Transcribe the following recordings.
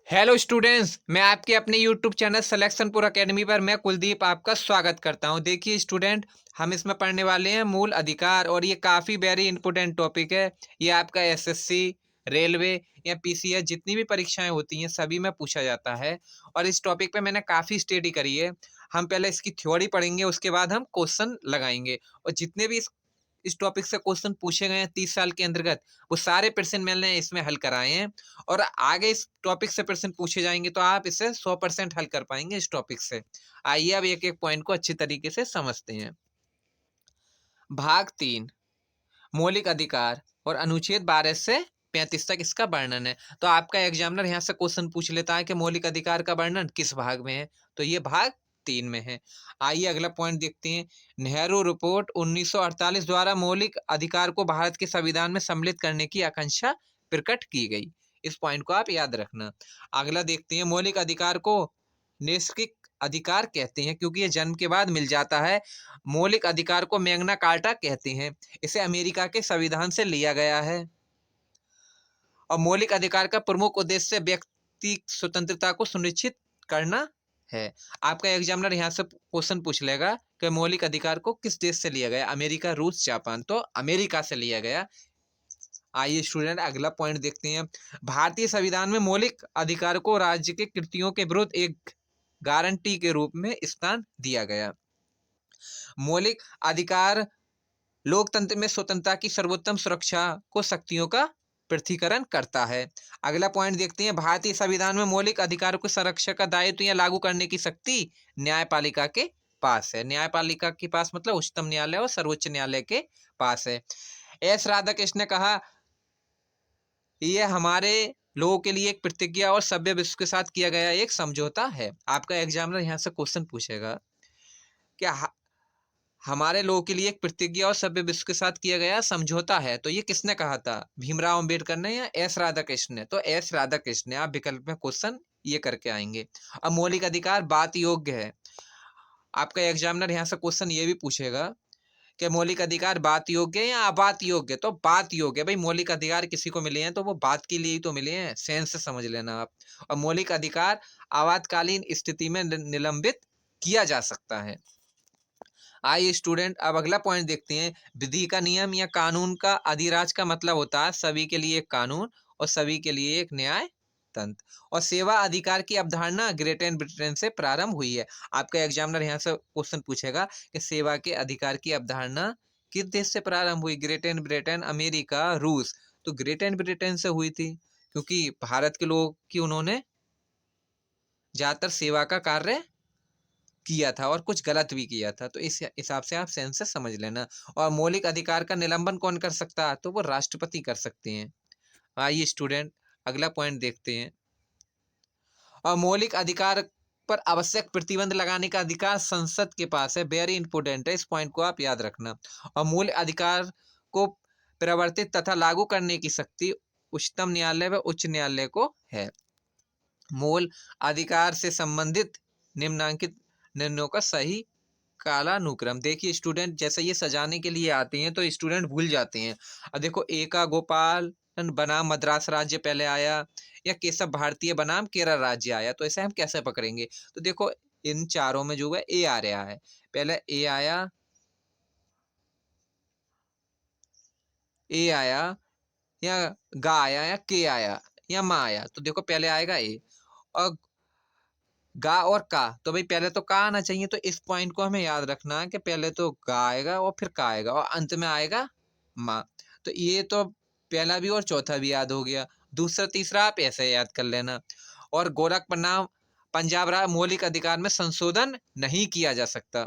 Hello students, मैं आपके अपने यूट्यूब चैनल सिलेक्शनपुर एकेडमी पर मैं कुलदीप आपका स्वागत करता हूं। देखिए स्टूडेंट, हम इसमें पढ़ने वाले हैं मूल अधिकार और ये काफ़ी वेरी इंपॉर्टेंट टॉपिक है। ये आपका एसएससी, रेलवे या पीसीएस जितनी भी परीक्षाएं होती हैं सभी में पूछा जाता है। और इस टॉपिक पे मैंने काफ़ी स्टडी करी है। हम पहले इसकी थ्योरी पढ़ेंगे, उसके बाद हम क्वेश्चन लगाएंगे। और जितने भी इस टॉपिक से क्वेश्चन पूछे गए हैं 30 साल के अंतर्गत, वो सारे प्रश्न मैंने इसमें हल कराए हैं। और आगे इस टॉपिक से प्रश्न पूछे जाएंगे तो आप इसे 100% हल कर पाएंगे इस टॉपिक से। आइए अब एक एक पॉइंट को अच्छी तरीके से समझते हैं। भाग 3, मौलिक अधिकार और अनुच्छेद 12 से 35 तक इसका वर्णन है। तो आपका एग्जामिनर यहाँ से क्वेश्चन पूछ लेता है कि मौलिक अधिकार का वर्णन किस भाग में है, तो ये भाग 3 में है। आइए अगला पॉइंट देखते हैं। नेहरू रिपोर्ट 1948 द्वारा मौलिक अधिकार को भारत के संविधान में सम्मिलित करने की आकांक्षा प्रकट की गई। इस पॉइंट को आप याद रखना। अगला देखते हैं, मौलिक अधिकार को नैसर्गिक अधिकार कहते हैं क्योंकि ये जन्म के बाद मिल जाता है। मौलिक अधिकार को मैग्ना कार्टा कहते हैं। इसे अमेरिका के संविधान से लिया गया है। और मौलिक अधिकार का प्रमुख उद्देश्य व्यक्ति स्वतंत्रता को सुनिश्चित करना है। आपका एग्जामिनर यहाँ से क्वेश्चन पूछ लेगा कि मौलिक अधिकार को किस देश से लिया गया, अमेरिका, रूस, जापान, तो अमेरिका से लिया गया। आइए स्टूडेंट अगला पॉइंट देखते हैं। भारतीय संविधान में मौलिक अधिकार को राज्य के कृतियों के विरुद्ध एक गारंटी के रूप में स्थान दिया गया। मौलिक अधिकार लोकतंत्र में स्वतंत्रता की सर्वोत्तम सुरक्षा को शक्तियों का पृथक्करण करता है। अगला पॉइंट देखते हैं। भारतीय संविधान में मौलिक अधिकारों की सुरक्षा का दायित्व या लागू करने की शक्ति न्यायपालिका के पास है। न्यायपालिका के पास मतलब उच्चतम न्यायालय और सर्वोच्च न्यायालय के पास है। एस राधाकृष्ण ने कहा, यह हमारे लोगों के लिए एक प्रतिज्ञा और सभ्य विश्व के साथ किया गया एक समझौता है। आपका एग्जामिनर यहाँ से क्वेश्चन पूछेगा क्या हमारे लोगों के लिए एक प्रतिज्ञा और सभ्य विश्व के साथ किया गया समझौता है, तो ये किसने कहा था, भीमराव अंबेडकर ने या एस राधाकृष्ण ने? तो एस राधाकृष्ण ने। आप विकल्प में क्वेश्चन ये करके आएंगे। अब मौलिक अधिकार बात योग्य है। आपका एग्जामिनर यहाँ से क्वेश्चन ये भी पूछेगा कि मौलिक अधिकार बात योग्य है या अबात योग्य, तो बात योग्य है। भाई मौलिक अधिकार किसी को मिले हैं तो वो बात के लिए ही तो मिले हैं, सेंस से समझ लेना आप। और मौलिक अधिकार आपातकालीन स्थिति में निलंबित किया जा सकता है। आइए स्टूडेंट अब अगला पॉइंट देखते हैं। विधि का नियम या कानून का अधिराज का मतलब होता है सभी के लिए एक कानून और सभी के लिए एक न्याय तंत्र। और सेवा अधिकार की अवधारणा ग्रेट ब्रिटेन से प्रारंभ हुई है। आपका एग्जामिनर यहाँ से क्वेश्चन पूछेगा कि सेवा के अधिकार की अवधारणा किस देश से प्रारंभ हुई? ग्रेट ब्रिटेन, अमेरिका, रूस। तो ग्रेट ब्रिटेन से हुई थी क्योंकि भारत के लोगों की उन्होंने ज्यादातर सेवा का कार्य किया था और कुछ गलत भी किया था, तो इस हिसाब से आप सेंस से समझ लेना। और मौलिक अधिकार का निलंबन कौन कर सकता है? तो वो राष्ट्रपति कर सकते हैं। आइए स्टूडेंट अगला पॉइंट देखते हैं। और मौलिक अधिकार पर आवश्यक प्रतिबंध लगाने का अधिकार संसद के पास है। वेरी इंपॉर्टेंट है, इस पॉइंट को आप याद रखना। और मूल अधिकार को परिवर्तित तथा लागू करने की शक्ति उच्चतम न्यायालय व उच्च न्यायालय को है। मूल अधिकार से संबंधित निम्नांकित निर्णयों का सही कालानुक्रम। देखिए स्टूडेंट, जैसे ये सजाने के लिए आते हैं तो स्टूडेंट भूल जाते हैं। अब देखो, ए का गोपाल बनाम मद्रास राज्य पहले आया या केशव भारतीय बनाम केरल राज्य आया, तो ऐसे हम कैसे पकड़ेंगे? तो देखो इन चारों में जो है ए आ रहा है। पहले ए आया या गा आया या के आया या मा आया, तो देखो पहले आएगा ए। और गा और का, तो भाई पहले तो का आना चाहिए, तो इस पॉइंट को हमें याद रखना है कि पहले तो गा आएगा और फिर का आएगा और अंत में आएगा माँ। तो ये तो पहला भी और चौथा भी याद हो गया। दूसरा तीसरा आप ऐसे याद कर लेना। और गोरख बनाम पंजाब राज मौलिक अधिकार में संशोधन नहीं किया जा सकता।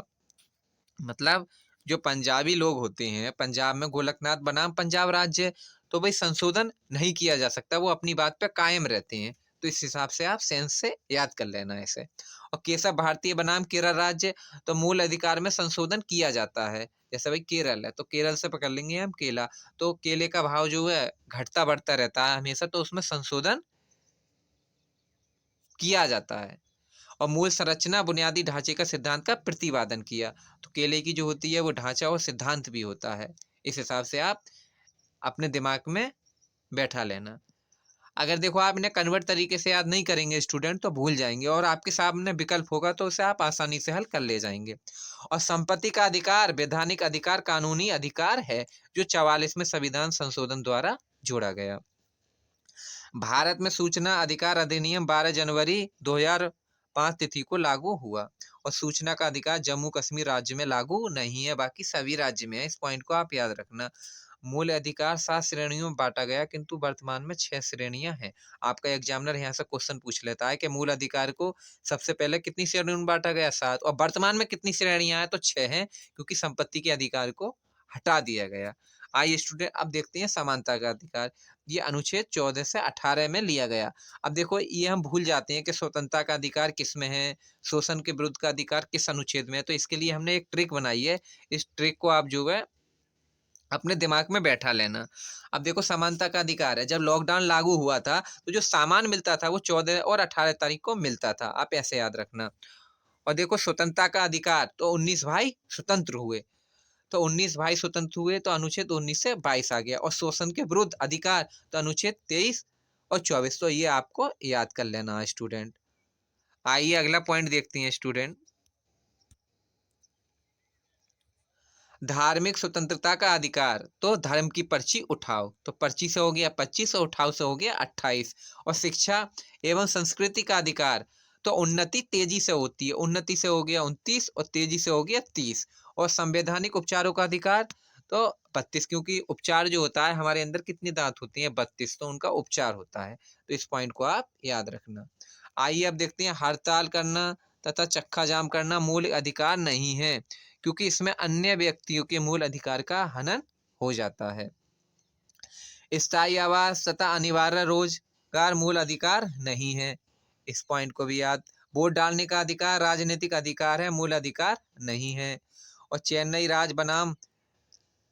मतलब जो पंजाबी लोग होते हैं, पंजाब में गोलकनाथ बनाम पंजाब राज्य, तो भाई संशोधन नहीं किया जा सकता, वो अपनी बात पे कायम रहते हैं। तो इस हिसाब से आप सेंस से याद कर लेना ऐसे। और केशव भारतीय बनाम केरल राज्य, तो मूल अधिकार में संशोधन किया जाता है। जैसे भाई केरल है तो केरल से पकड़ लेंगे हम केला, तो केले का भाव जो है घटता बढ़ता रहता है हमेशा, तो उसमें संशोधन किया जाता है। और मूल संरचना बुनियादी ढांचे का सिद्धांत का प्रतिपादन किया। तो केले की जो होती है वो ढांचा और सिद्धांत भी होता है। इस हिसाब से आप अपने दिमाग में बैठा लेना। अगर देखो आप इन्हें कन्वर्ट तरीके से याद नहीं करेंगे स्टूडेंट तो भूल जाएंगे, और आपके सामने विकल्प होगा तो उसे आप आसानी से हल कर ले जाएंगे। और संपत्ति का अधिकार वैधानिक अधिकार, कानूनी अधिकार है जो 44वें संविधान संशोधन द्वारा जोड़ा गया। भारत में सूचना अधिकार अधिनियम 12 जनवरी 2005 तिथि को लागू हुआ, और सूचना का अधिकार जम्मू कश्मीर राज्य में लागू नहीं है, बाकी सभी राज्य में है। इस पॉइंट को आप याद रखना। मूल अधिकार 7 श्रेणियों में बांटा गया, किंतु वर्तमान में 6 श्रेणियां हैं। आपका एग्जामिनर यहाँ से क्वेश्चन पूछ लेता है कि मूल अधिकार को सबसे पहले कितनी श्रेणियों में बांटा गया, 7, और वर्तमान में कितनी श्रेणियां हैं, तो 6 हैं, क्योंकि संपत्ति के अधिकार को हटा दिया गया। आइए स्टूडेंट अब देखते हैं समानता का अधिकार। ये अनुच्छेद 14 से 18 में लिया गया। अब देखो ये हम भूल जाते हैं कि स्वतंत्रता का अधिकार किस में है, शोषण के विरुद्ध का अधिकार किस अनुच्छेद में है, तो इसके लिए हमने एक ट्रिक बनाई है। इस ट्रिक को आप जो है अपने दिमाग में बैठा लेना। अब देखो समानता का अधिकार है, जब लॉकडाउन लागू हुआ था तो जो सामान मिलता था वो 14 और 18 तारीख को मिलता था, आप ऐसे याद रखना। और देखो स्वतंत्रता का अधिकार, तो 19 भाई स्वतंत्र हुए, तो 19 भाई स्वतंत्र हुए, तो अनुच्छेद 19 से 22 आ गया। और शोषण के विरुद्ध अधिकार, तो अनुच्छेद 23 और 24, तो ये आपको याद कर लेना है स्टूडेंट। आइए अगला पॉइंट देखते हैं स्टूडेंट। धार्मिक स्वतंत्रता का अधिकार, तो धर्म की पर्ची उठाओ, तो पर्ची से हो गया 25 और उठाओ से हो गया 28। और शिक्षा एवं संस्कृति का अधिकार, तो उन्नति तेजी से होती है, उन्नति से हो गया 29 और तेजी से हो गया 30। और संवैधानिक उपचारों का अधिकार, तो 32, क्योंकि उपचार जो होता है हमारे अंदर कितनी दांत होती हैं, 32, तो उनका उपचार होता है, तो इस पॉइंट को आप याद रखना। आइए अब देखते हैं हड़ताल करना तथा चक्का जाम करना मूल अधिकार नहीं है, क्योंकि इसमें अन्य व्यक्तियों के मूल अधिकार का हनन हो जाता है। स्थायी आवास तथा अनिवार्य रोजगार मूल अधिकार नहीं है, इस पॉइंट को भी याद। वोट डालने का अधिकार राजनीतिक अधिकार है, मूल अधिकार नहीं है। और चेन्नई राज बनाम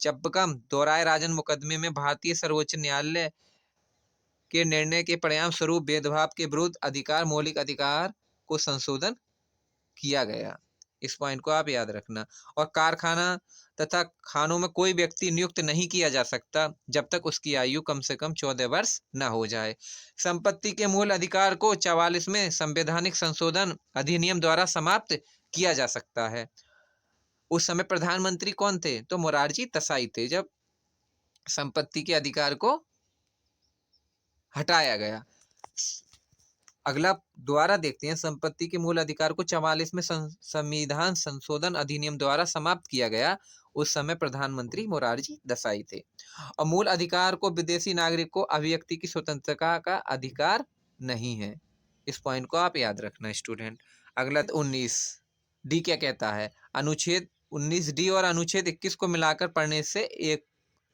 चप्पकम दोहराए राजन मुकदमे में भारतीय सर्वोच्च न्यायालय के निर्णय के परिणाम स्वरूप भेदभाव के विरुद्ध अधिकार, मौलिक अधिकार को संशोधन किया गया, इस पॉइंट को आप याद रखना। और कारखाना तथा खानों में कोई व्यक्ति नियुक्त नहीं किया जा सकता जब तक उसकी आयु कम से कम 14 वर्ष न हो जाए। संपत्ति के मूल अधिकार को 44वें संवैधानिक संशोधन अधिनियम द्वारा समाप्त किया जा सकता है। उस समय प्रधानमंत्री कौन थे, तो मोरारजी देसाई थे, जब संपत्ति के अधिकार को हटाया गया। अगला दोबारा देखते हैं, संपत्ति के मूल अधिकार को 44वें संविधान संशोधन अधिनियम द्वारा समाप्त किया गया। उस समय प्रधानमंत्री मोरारजी देसाई थे। और मूल अधिकार को विदेशी नागरिक को अभिव्यक्ति की स्वतंत्रता का अधिकार नहीं है, इस पॉइंट को आप याद रखना स्टूडेंट। अगला 19 डी क्या कहता है, अनुच्छेद 19 डी और अनुच्छेद 21 को मिलाकर पढ़ने से एक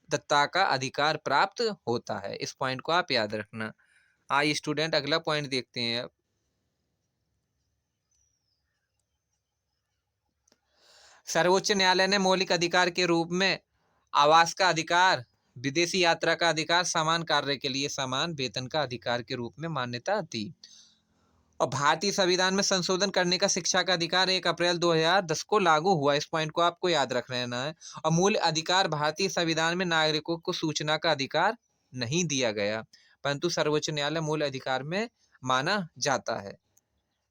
दत्ता का अधिकार प्राप्त होता है, इस पॉइंट को आप याद रखना। आइए स्टूडेंट अगला पॉइंट देखते हैं। सर्वोच्च न्यायालय ने मौलिक अधिकार के रूप में आवास का अधिकार, विदेशी यात्रा का अधिकार, समान कार्य के लिए समान वेतन का अधिकार के रूप में मान्यता दी। और भारतीय संविधान में संशोधन करने का शिक्षा का अधिकार 1 अप्रैल 2010 को लागू हुआ, इस पॉइंट को आपको याद रख लेना है। और मूल अधिकार भारतीय संविधान में नागरिकों को सूचना का अधिकार नहीं दिया गया, परंतु सर्वोच्च न्यायालय मूल अधिकार में माना जाता है।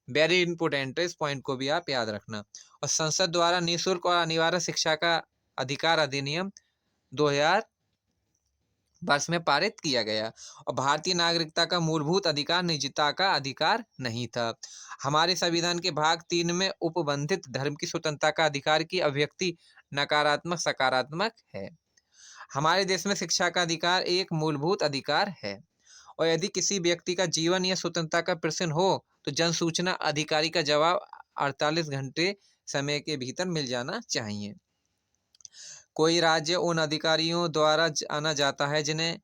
वेरी इंपोर्टेंट है, इस पॉइंट को भी आप याद रखना। और संसद द्वारा निःशुल्क और अनिवार्य शिक्षा का अधिकार अधिनियम 2000 वर्ष में पारित किया गया। और भारतीय नागरिकता का मूलभूत अधिकार निजता का अधिकार नहीं था। हमारे संविधान के भाग 3 में उपबंधित धर्म की स्वतंत्रता का अधिकार की अभिव्यक्ति नकारात्मक सकारात्मक है। हमारे देश में शिक्षा का अधिकार एक मूलभूत अधिकार है, और यदि किसी व्यक्ति का जीवन या स्वतंत्रता का प्रश्न हो तो जन सूचना अधिकारी का जवाब 48 घंटे समय के भीतर मिल जाना चाहिए। कोई राज्य उन अधिकारियों द्वारा जाना जाता है जिन्हें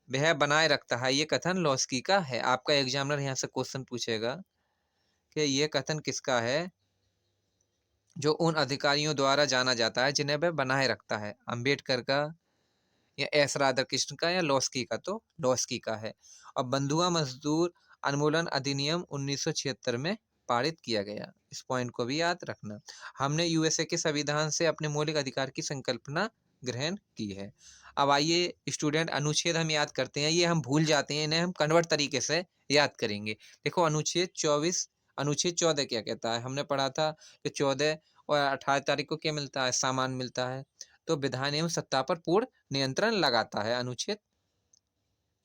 वह बनाए रखता है, ये कथन लॉस्की का है। आपका एग्जामिनर यहाँ से क्वेश्चन पूछेगा कि ये कथन किसका है, जो उन अधिकारियों द्वारा जाना जाता है जिन्हें वह बनाए रखता है, अंबेडकर का या एस राधाकृष्ण का या लॉस्की का, तो लॉस्की का है। और बंधुआ मजदूर उन्मूलन अधिनियम 1976 में पारित किया गया, इस पॉइंट को भी याद रखना। हमने यूएसए के संविधान से अपने मौलिक अधिकार की संकल्पना ग्रहण की है। अब आइए स्टूडेंट, अनुच्छेद हम याद करते हैं, ये हम भूल जाते हैं, इन्हें हम कन्वर्ट तरीके से याद करेंगे। देखो अनुच्छेद 24, अनुच्छेद 14 क्या कहता है? हमने पढ़ा था कि 14 और 18 तारीख को क्या मिलता है? सामान मिलता है। तो विधान एवं सत्ता पर पूर्ण नियंत्रण लगाता है, अनुच्छेद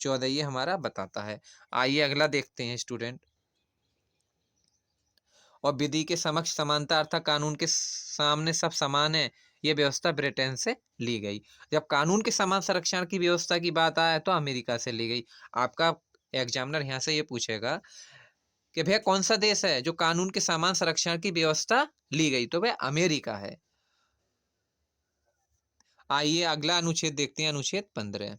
14 ये हमारा बताता है। आइए अगला देखते हैं स्टूडेंट। और विधि के समक्ष समानता अर्थात कानून के सामने सब समान है, ये व्यवस्था ब्रिटेन से ली गई। जब कानून के समान संरक्षण की व्यवस्था की बात आए तो अमेरिका से ली गई। आपका एग्जामिनर यहाँ से ये पूछेगा कि भैया कौन सा देश है जो कानून के समान संरक्षण की व्यवस्था ली गई, तो वह अमेरिका है। आइए अगला अनुच्छेद देखते हैं, अनुच्छेद 15।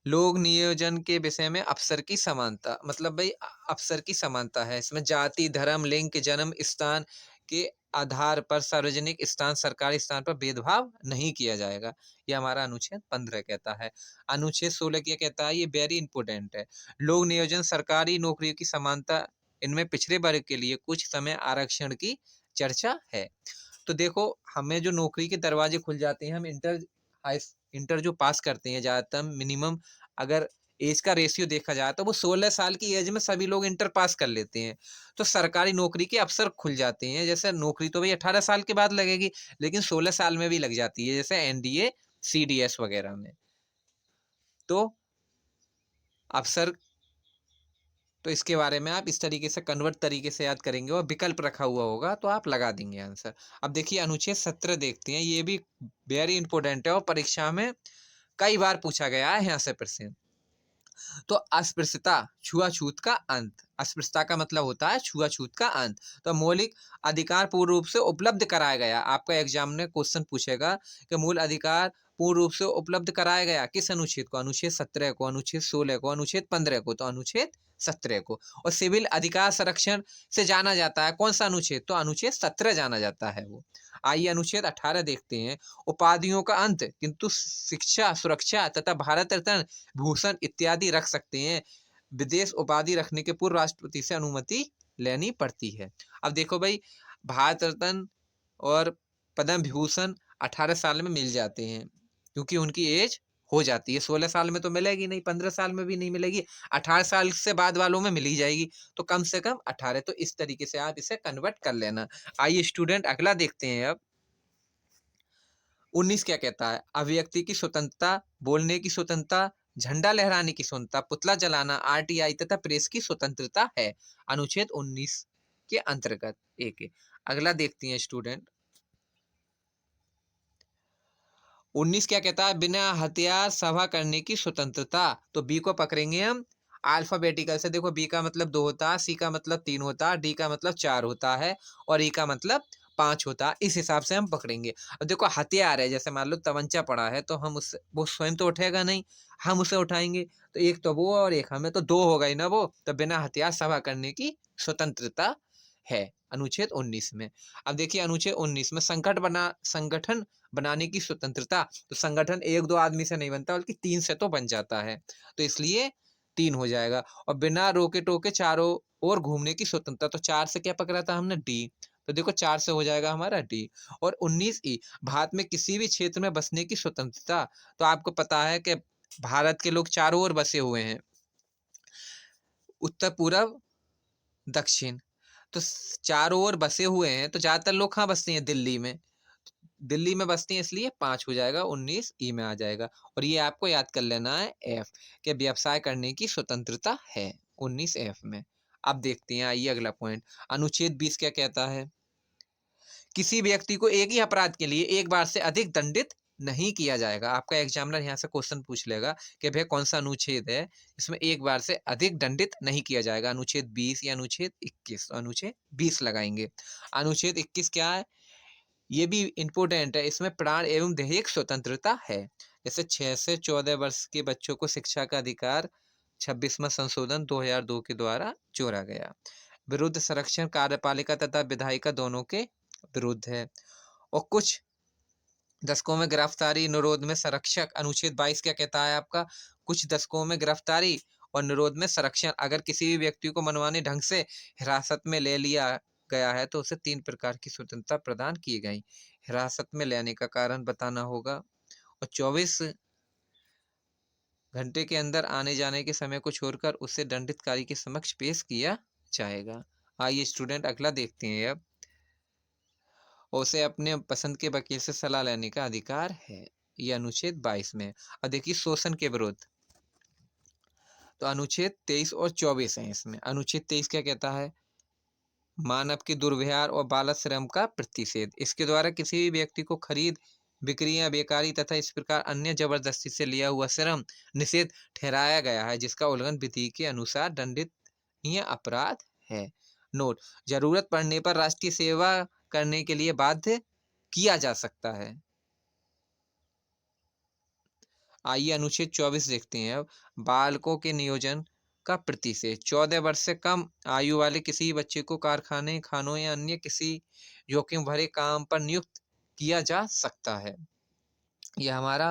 लोग नियोजन के विषय में अफसर की समानता, मतलब भाई अफसर की समानता है इसमें। जाति, धर्म, लिंग, जन्म स्थान के आधार पर सार्वजनिक स्थान, सरकारी स्थान पर भेदभाव नहीं किया जाएगा, ये हमारा अनुच्छेद 15 कहता है। अनुच्छेद 16 क्या कहता है? ये वेरी इंपॉर्टेंट है। लोक नियोजन, सरकारी नौकरियों की समानता, इनमें पिछड़े वर्ग के लिए कुछ समय आरक्षण की चर्चा है। तो देखो, हमें जो नौकरी के दरवाजे खुल जाते हैं, हम हाई इंटर जो पास करते हैं, ज़्यादातर मिनिमम अगर एज का रेशियो देखा जाए तो वो 16 साल की एज में सभी लोग इंटर पास कर लेते हैं। तो सरकारी नौकरी के अवसर खुल जाते हैं। जैसे नौकरी तो भाई 18 साल के बाद लगेगी, लेकिन 16 साल में भी लग जाती है, जैसे एनडीए, सीडीएस वगैरह में। तो अवसर, तो इसके बारे में आप इस तरीके से कन्वर्ट तरीके से याद करेंगे और विकल्प रखा हुआ होगा तो आप लगा देंगे आंसर। अब देखिए अनुच्छेद 17 देखते हैं, ये भी वेरी इंपॉर्टेंट है और परीक्षा में कई बार पूछा गया है यहाँ से प्रश्न। तो अस्पृश्यता, छुआछूत का अंत। अस्पृश्यता का मतलब होता है छुआछूत का अंत। तो मौलिक अधिकार पूर्ण रूप से उपलब्ध कराया गया। आपका एग्जाम में क्वेश्चन पूछेगा कि मूल अधिकार पूर्ण रूप से उपलब्ध कराया गया किस अनुच्छेद को? अनुच्छेद 17 को, अनुच्छेद 16 को, अनुच्छेद 15 को। तो अनुच्छेद 17 को। और सिविल अधिकार संरक्षण से जाना जाता है कौन सा अनुच्छेद? तो अनुच्छेद 17 जाना जाता है वो। आइए अनुच्छेद 18 देखते हैं। उपाधियों का अंत, किंतु शिक्षा, सुरक्षा तथा भारत रत्न, भूषण इत्यादि रख सकते हैं। विदेश उपाधि रखने के पूर्व राष्ट्रपति से अनुमति लेनी पड़ती है। अब देखो भाई, भारत रत्न और पद्म विभूषण 18 साल में मिल जाते हैं, क्योंकि उनकी एज हो जाती है। 16 साल में तो मिलेगी नहीं, 15 साल में भी नहीं मिलेगी, 18 साल से बाद वालों में मिल ही जाएगी। तो कम से कम 18। तो इस तरीके से आप इसे कन्वर्ट कर लेना। आइए स्टूडेंट अगला देखते हैं अब। 19 क्या कहता है? अभिव्यक्ति की स्वतंत्रता, बोलने की स्वतंत्रता, झंडा लहराने की स्वतंत्रता, पुतला जलाना, आरटीआई तथा प्रेस की स्वतंत्रता है, अनुच्छेद 19 के अंतर्गत एक है। अगला देखते हैं स्टूडेंट। 19 क्या कहता है? बिना हथियार सभा करने की स्वतंत्रता। तो बी को पकड़ेंगे हम अल्फाबेटिकल से। देखो, बी का मतलब 2 होता है, सी का मतलब 3 होता है, डी का मतलब 4 होता है और ई का मतलब 5 होता है। इस हिसाब से हम पकड़ेंगे। अब देखो, हथियार है, जैसे मान लो तमंचा पड़ा है, तो हम उससे, वो स्वयं तो उठेगा नहीं, हम उसे उठाएंगे। तो एक तो वो और एक हमें, तो 2 हो गई ना वो। तो बिना हथियार सभा करने की स्वतंत्रता है अनुच्छेद 19 में। अब देखिए अनुच्छेद 19 में संगठन बनाने की स्वतंत्रता। तो संगठन 1-2 आदमी से नहीं बनता, बल्कि 3 से तो बन जाता है, तो इसलिए 3 हो जाएगा। और बिना रोके टोके चारों ओर घूमने की स्वतंत्रता। तो 4 से क्या पकड़ा था हमने? डी। तो देखो 4 से हो जाएगा हमारा डी। और 19 ई, भारत में किसी भी क्षेत्र में बसने की स्वतंत्रता। तो आपको पता है कि भारत के लोग चारों ओर बसे हुए हैं, उत्तर, पूरब, दक्षिण। तो चारों ओर बसे हुए हैं, तो ज्यादातर लोग कहाँ बसते हैं? दिल्ली में। दिल्ली में बसती हैं, इसलिए 5 हो जाएगा, 19 ई में आ जाएगा। और ये आपको याद कर लेना है एफ, के व्यवसाय करने की स्वतंत्रता है 19 एफ में। अब देखते हैं, आइए अगला पॉइंट। अनुच्छेद 20 क्या कहता है? किसी व्यक्ति को एक ही अपराध के लिए एक बार से अधिक दंडित नहीं किया जाएगा। आपका एग्जामिनर यहाँ से क्वेश्चन पूछ लेगा कि भैया कौन सा अनुच्छेद है इसमें एक बार से अधिक दंडित नहीं किया जाएगा? अनुच्छेद 20 या अनुच्छेद 21? अनुच्छेद 20 लगाएंगे। अनुच्छेद 21 क्या है? ये भी इंपॉर्टेंट है, इसमें प्राण एवं दैहिक स्वतंत्रता है। जैसे 6 से 14 वर्ष के बच्चों को शिक्षा का अधिकार 26वां संशोधन 2002 के द्वारा जोड़ा गया। विरुद्ध संरक्षण कार्यपालिका तथा विधायिका दोनों के विरुद्ध है। और कुछ दशकों में गिरफ्तारी निरोध में संरक्षक, अनुच्छेद 22 क्या कहता है आपका? कुछ दशकों में गिरफ्तारी और निरोध में संरक्षण, अगर किसी भी व्यक्ति को मनमाने ढंग से हिरासत में ले लिया गया है तो उसे 3 प्रकार की स्वतंत्रता प्रदान की गई। हिरासत में लेने का कारण बताना होगा, और 24 घंटे के अंदर आने जाने के समय को छोड़कर उसे दंडितकारी के समक्ष पेश किया जाएगा। आइए स्टूडेंट अगला देखते हैं अब। उसे अपने पसंद के वकील से सलाह लेने का अधिकार है। ये अनुच्छेद 22 में। अब देखिए शोषण के विरुद्ध, तो अनुच्छेद 23 और 24 है इसमें। अनुच्छेद 23 क्या कहता है? मानव के दुर्व्यवहार और बाल श्रम का प्रतिषेध। इसके द्वारा किसी भी व्यक्ति को खरीद, बिक्री या बेकारी तथा इस प्रकार अन्य जबरदस्ती से लिया हुआ श्रम निषेध ठहराया गया है, जिसका उल्लंघन विधि के अनुसार दंडनीय अपराध है। नोट: जरूरत पड़ने पर राष्ट्रीय सेवा करने के लिए बाध्य किया जा सकता है। आइए अनुच्छेद 24 देखते हैं अब। बालकों के नियोजन का प्रतिषेध। 14 वर्ष से कम आयु वाले किसी बच्चे को कारखाने, खानों या अन्य किसी जोखिम भरे काम पर नियुक्त किया जा सकता है। यह हमारा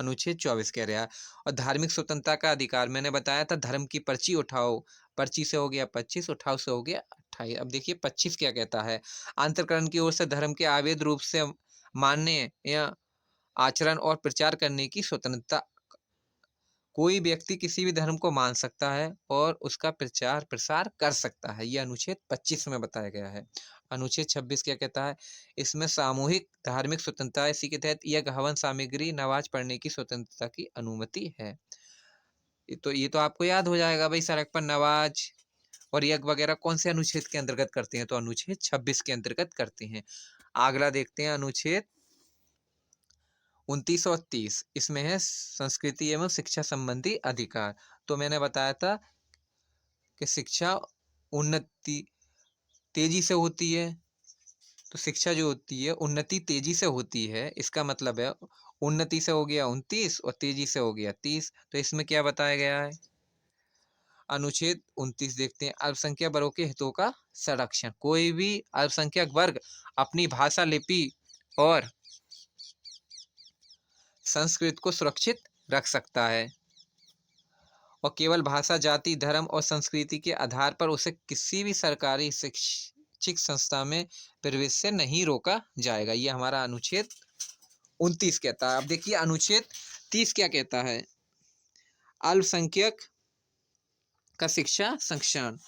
अनुच्छेद 24 कह रहा है। और धार्मिक स्वतंत्रता का अधिकार, मैंने बताया था धर्म की पर्ची उठाओ। पर्ची से हो गया 25, उठाओ से हो गया 28। अब देखिए 25 क्या कहता है? अंतःकरण की ओर से धर्म के अवैध रूप से मानने या आचरण और प्रचार करने की स्वतंत्रता। कोई व्यक्ति किसी भी धर्म को मान सकता है और उसका प्रचार प्रसार कर सकता है। यह अनुच्छेद 25 में बताया गया है। अनुच्छेद 26 क्या कहता है? इसमें सामूहिक धार्मिक स्वतंत्रता है। इसी के तहत यज्ञ, हवन सामग्री, नमाज पढ़ने की स्वतंत्रता की अनुमति है। ये तो आपको याद हो जाएगा भाई, सड़क पर नमाज और यज्ञ वगैरह कौन से अनुच्छेद के अंतर्गत करते हैं? तो अनुच्छेद 26 के अंतर्गत करते हैं। अगला देखते हैं अनुच्छेद 29 और 30। इसमें है संस्कृति एवं शिक्षा संबंधी अधिकार। तो मैंने बताया था कि शिक्षा उन्नति तेजी से होती है। तो शिक्षा जो होती है उन्नति तेजी से होती है, इसका मतलब है उन्नति से हो गया 29 और तेजी से हो गया 30। तो इसमें क्या बताया गया है? अनुच्छेद 29 देखते हैं। अल्पसंख्यक वर्गों के हितों का संरक्षण। कोई भी अल्पसंख्यक वर्ग अपनी भाषा, लिपि और संस्कृत को सुरक्षित रख सकता है और केवल भाषा, जाति, धर्म और संस्कृति के आधार पर उसे किसी भी सरकारी शैक्षिक संस्था में प्रवेश से नहीं रोका जाएगा। ये हमारा अनुच्छेद 29 कहता है। अब देखिए अनुच्छेद 30 क्या कहता है? अल्पसंख्यक का शिक्षा संरक्षण।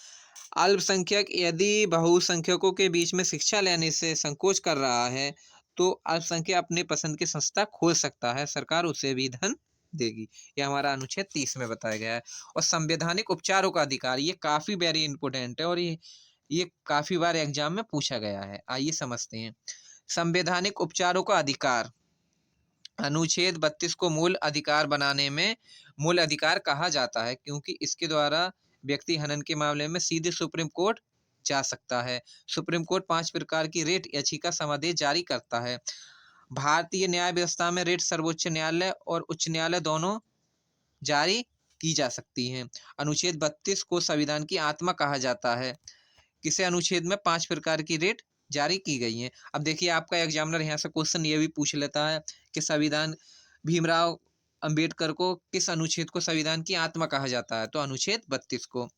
अल्पसंख्यक यदि बहुसंख्यकों के बीच में शिक्षा लेने से संकोच कर रहा है तो अल्पसंख्यक अपने पसंद की संस्था खोल सकता है, सरकार उसे भी धन देगी। यह हमारा अनुच्छेद 30 में बताया गया है। और संवैधानिक उपचारों का अधिकार, ये काफी वेरी इंपोर्टेंट है और ये काफी बार एग्जाम में पूछा गया है। आइए समझते हैं। संवैधानिक उपचारों का अधिकार, अनुच्छेद 32 को मूल अधिकार बनाने में मूल अधिकार कहा जाता है, क्योंकि इसके द्वारा व्यक्ति हनन के मामले में सीधे सुप्रीम कोर्ट जा सकता है। सुप्रीम कोर्ट 5 प्रकार की रिट याचिका समादेश जारी करता है। भारतीय न्याय व्यवस्था में रिट सर्वोच्च न्यायालय और उच्च न्यायालय दोनों जारी की जा सकती हैं। अनुच्छेद 32 को संविधान की आत्मा कहा जाता है। किसे अनुच्छेद में 5 प्रकार की रिट जारी की गई हैं। अब देखिए आपका एग्जामिनर यहाँ से क्वेश्चन ये भी पूछ लेता है कि संविधान भीमराव अंबेडकर को किस अनुच्छेद को संविधान की आत्मा कहा जाता है? तो अनुच्छेद 32 को।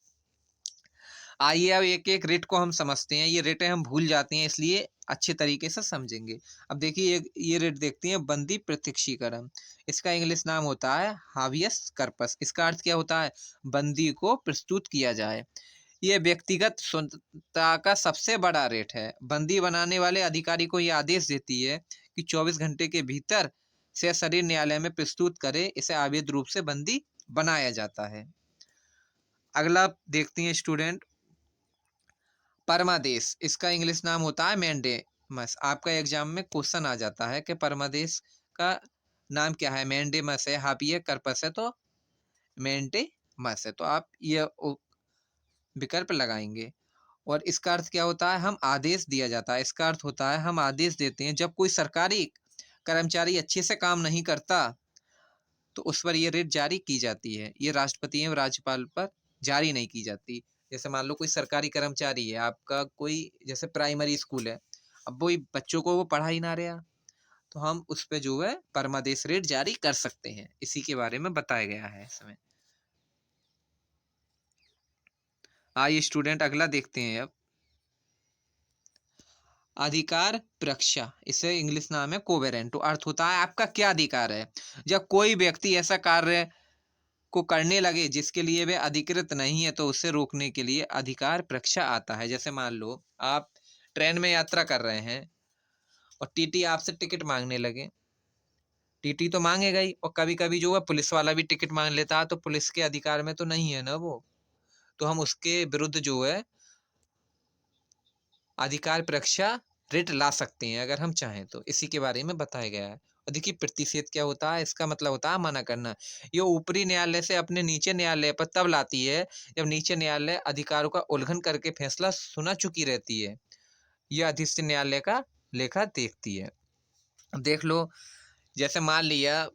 आइए अब एक एक रिट को हम समझते हैं। ये रिटें हम भूल जाते हैं, इसलिए अच्छे तरीके से समझेंगे। अब देखिए ये रिट देखते हैं, बंदी प्रत्यक्षीकरण। इसका इंग्लिश नाम होता है हाबियस कर्पस। इसका अर्थ क्या होता है? बंदी को प्रस्तुत किया जाए। यह व्यक्तिगत स्वतंत्रता का सबसे बड़ा रेट है। बंदी बनाने वाले अधिकारी को यह आदेश देती है कि 24 घंटे के भीतर से शरीर न्यायालय में प्रस्तुत करे। इसे अवैध रूप से बंदी बनाया जाता है। अगला देखते हैं स्टूडेंट, परमादेश। इसका इंग्लिश नाम होता है मैंडेमस। आपका एग्जाम में क्वेश्चन आ जाता है कि परमादेश का नाम क्या है? मैंडेमस है, हाबियस कर्पस है तो मैंडेमस है। तो आप ये विकल्प लगाएंगे। और इसका अर्थ क्या होता है? हम आदेश दिया जाता है। इसका अर्थ होता है हम आदेश देते हैं जब कोई सरकारी कर्मचारी अच्छे से काम नहीं करता तो उस पर ये रेट जारी की जाती है। ये राष्ट्रपति एवं राज्यपाल पर जारी नहीं की जाती। जैसे मान लो कोई सरकारी कर्मचारी है आपका, कोई जैसे प्राइमरी स्कूल है, अब वो बच्चों को वो पढ़ा ही ना रहा, तो हम उस पर जो है परमादेश रेट जारी कर सकते हैं। इसी के बारे में बताया गया है इसमें। आइए स्टूडेंट अगला देखते हैं अब। अधिकार प्रक्षा, इसे इंग्लिश नाम है कोवेरेंटो। अर्थ होता है आपका क्या अधिकार है। जब कोई व्यक्ति ऐसा कार्य को करने लगे जिसके लिए वे अधिकृत नहीं है तो उसे रोकने के लिए अधिकार प्रक्षा आता है। जैसे मान लो आप ट्रेन में यात्रा कर रहे हैं और टीटी आपसे टिकट मांगने लगे। टीटी तो मांगेगा ही, और कभी कभी जो है पुलिस वाला भी टिकट मांग लेता है, तो पुलिस के अधिकार में तो नहीं है ना वो। तो हम उसके विरुद्ध जो है अधिकार परीक्षा रिट ला सकते हैं अगर हम चाहें तो। इसी के बारे में बताया गया है। और देखिए प्रतिषेध क्या होता है, इसका मतलब होता है मना करना। ये ऊपरी न्यायालय से अपने नीचे न्यायालय पर तब लाती है जब नीचे न्यायालय अधिकारों का उल्लंघन करके फैसला सुना चुकी रहती है। यह अधीनस्थ न्यायालय का लेखा देखती है। देख लो, जैसे मान लिया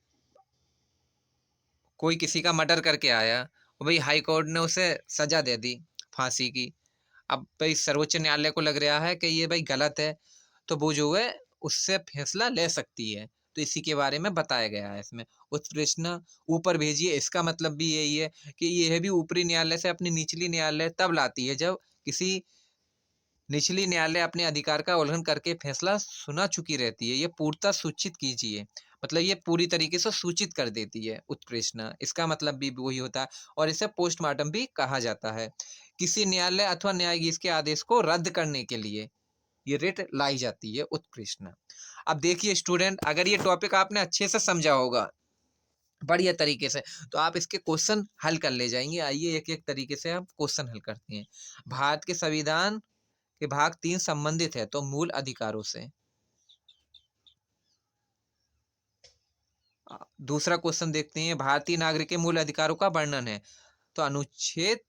कोई किसी का मर्डर करके आया और भाई हाई कोर्ट ने उसे सजा दे दी फांसी की। अब भाई सर्वोच्च न्यायालय को लग रहा है कि ये भाई गलत है, तो वो जो है उससे फैसला ले सकती है। तो इसी के बारे में बताया गया है इसमें। उत्प्रेषण ऊपर भेजिए, इसका मतलब भी यही है कि यह भी ऊपरी न्यायालय से अपनी निचली न्यायालय तब लाती है जब किसी निचली न्यायालय अपने अधिकार का उल्लंघन करके फैसला सुना चुकी रहती है। ये पूर्णतः सूचित कीजिए, मतलब ये पूरी तरीके से सूचित कर देती है उत्प्रेषणा। इसका मतलब भी वही होता है। और इसे पोस्टमार्टम भी कहा जाता है। किसी न्यायालय अथवा न्यायाधीश के आदेश को रद्द करने के लिए ये रिट लाई जाती है उत्प्रेषणा। अब देखिए स्टूडेंट, अगर ये टॉपिक आपने अच्छे से समझा होगा बढ़िया तरीके से, तो आप इसके क्वेश्चन हल कर ले जाएंगे। आइए एक एक तरीके से आप क्वेश्चन हल करते हैं। भारत के संविधान के भाग 3 संबंधित है तो मूल अधिकारों से। दूसरा क्वेश्चन देखते हैं, भारतीय नागरिक के मूल अधिकारों का वर्णन है तो अनुच्छेद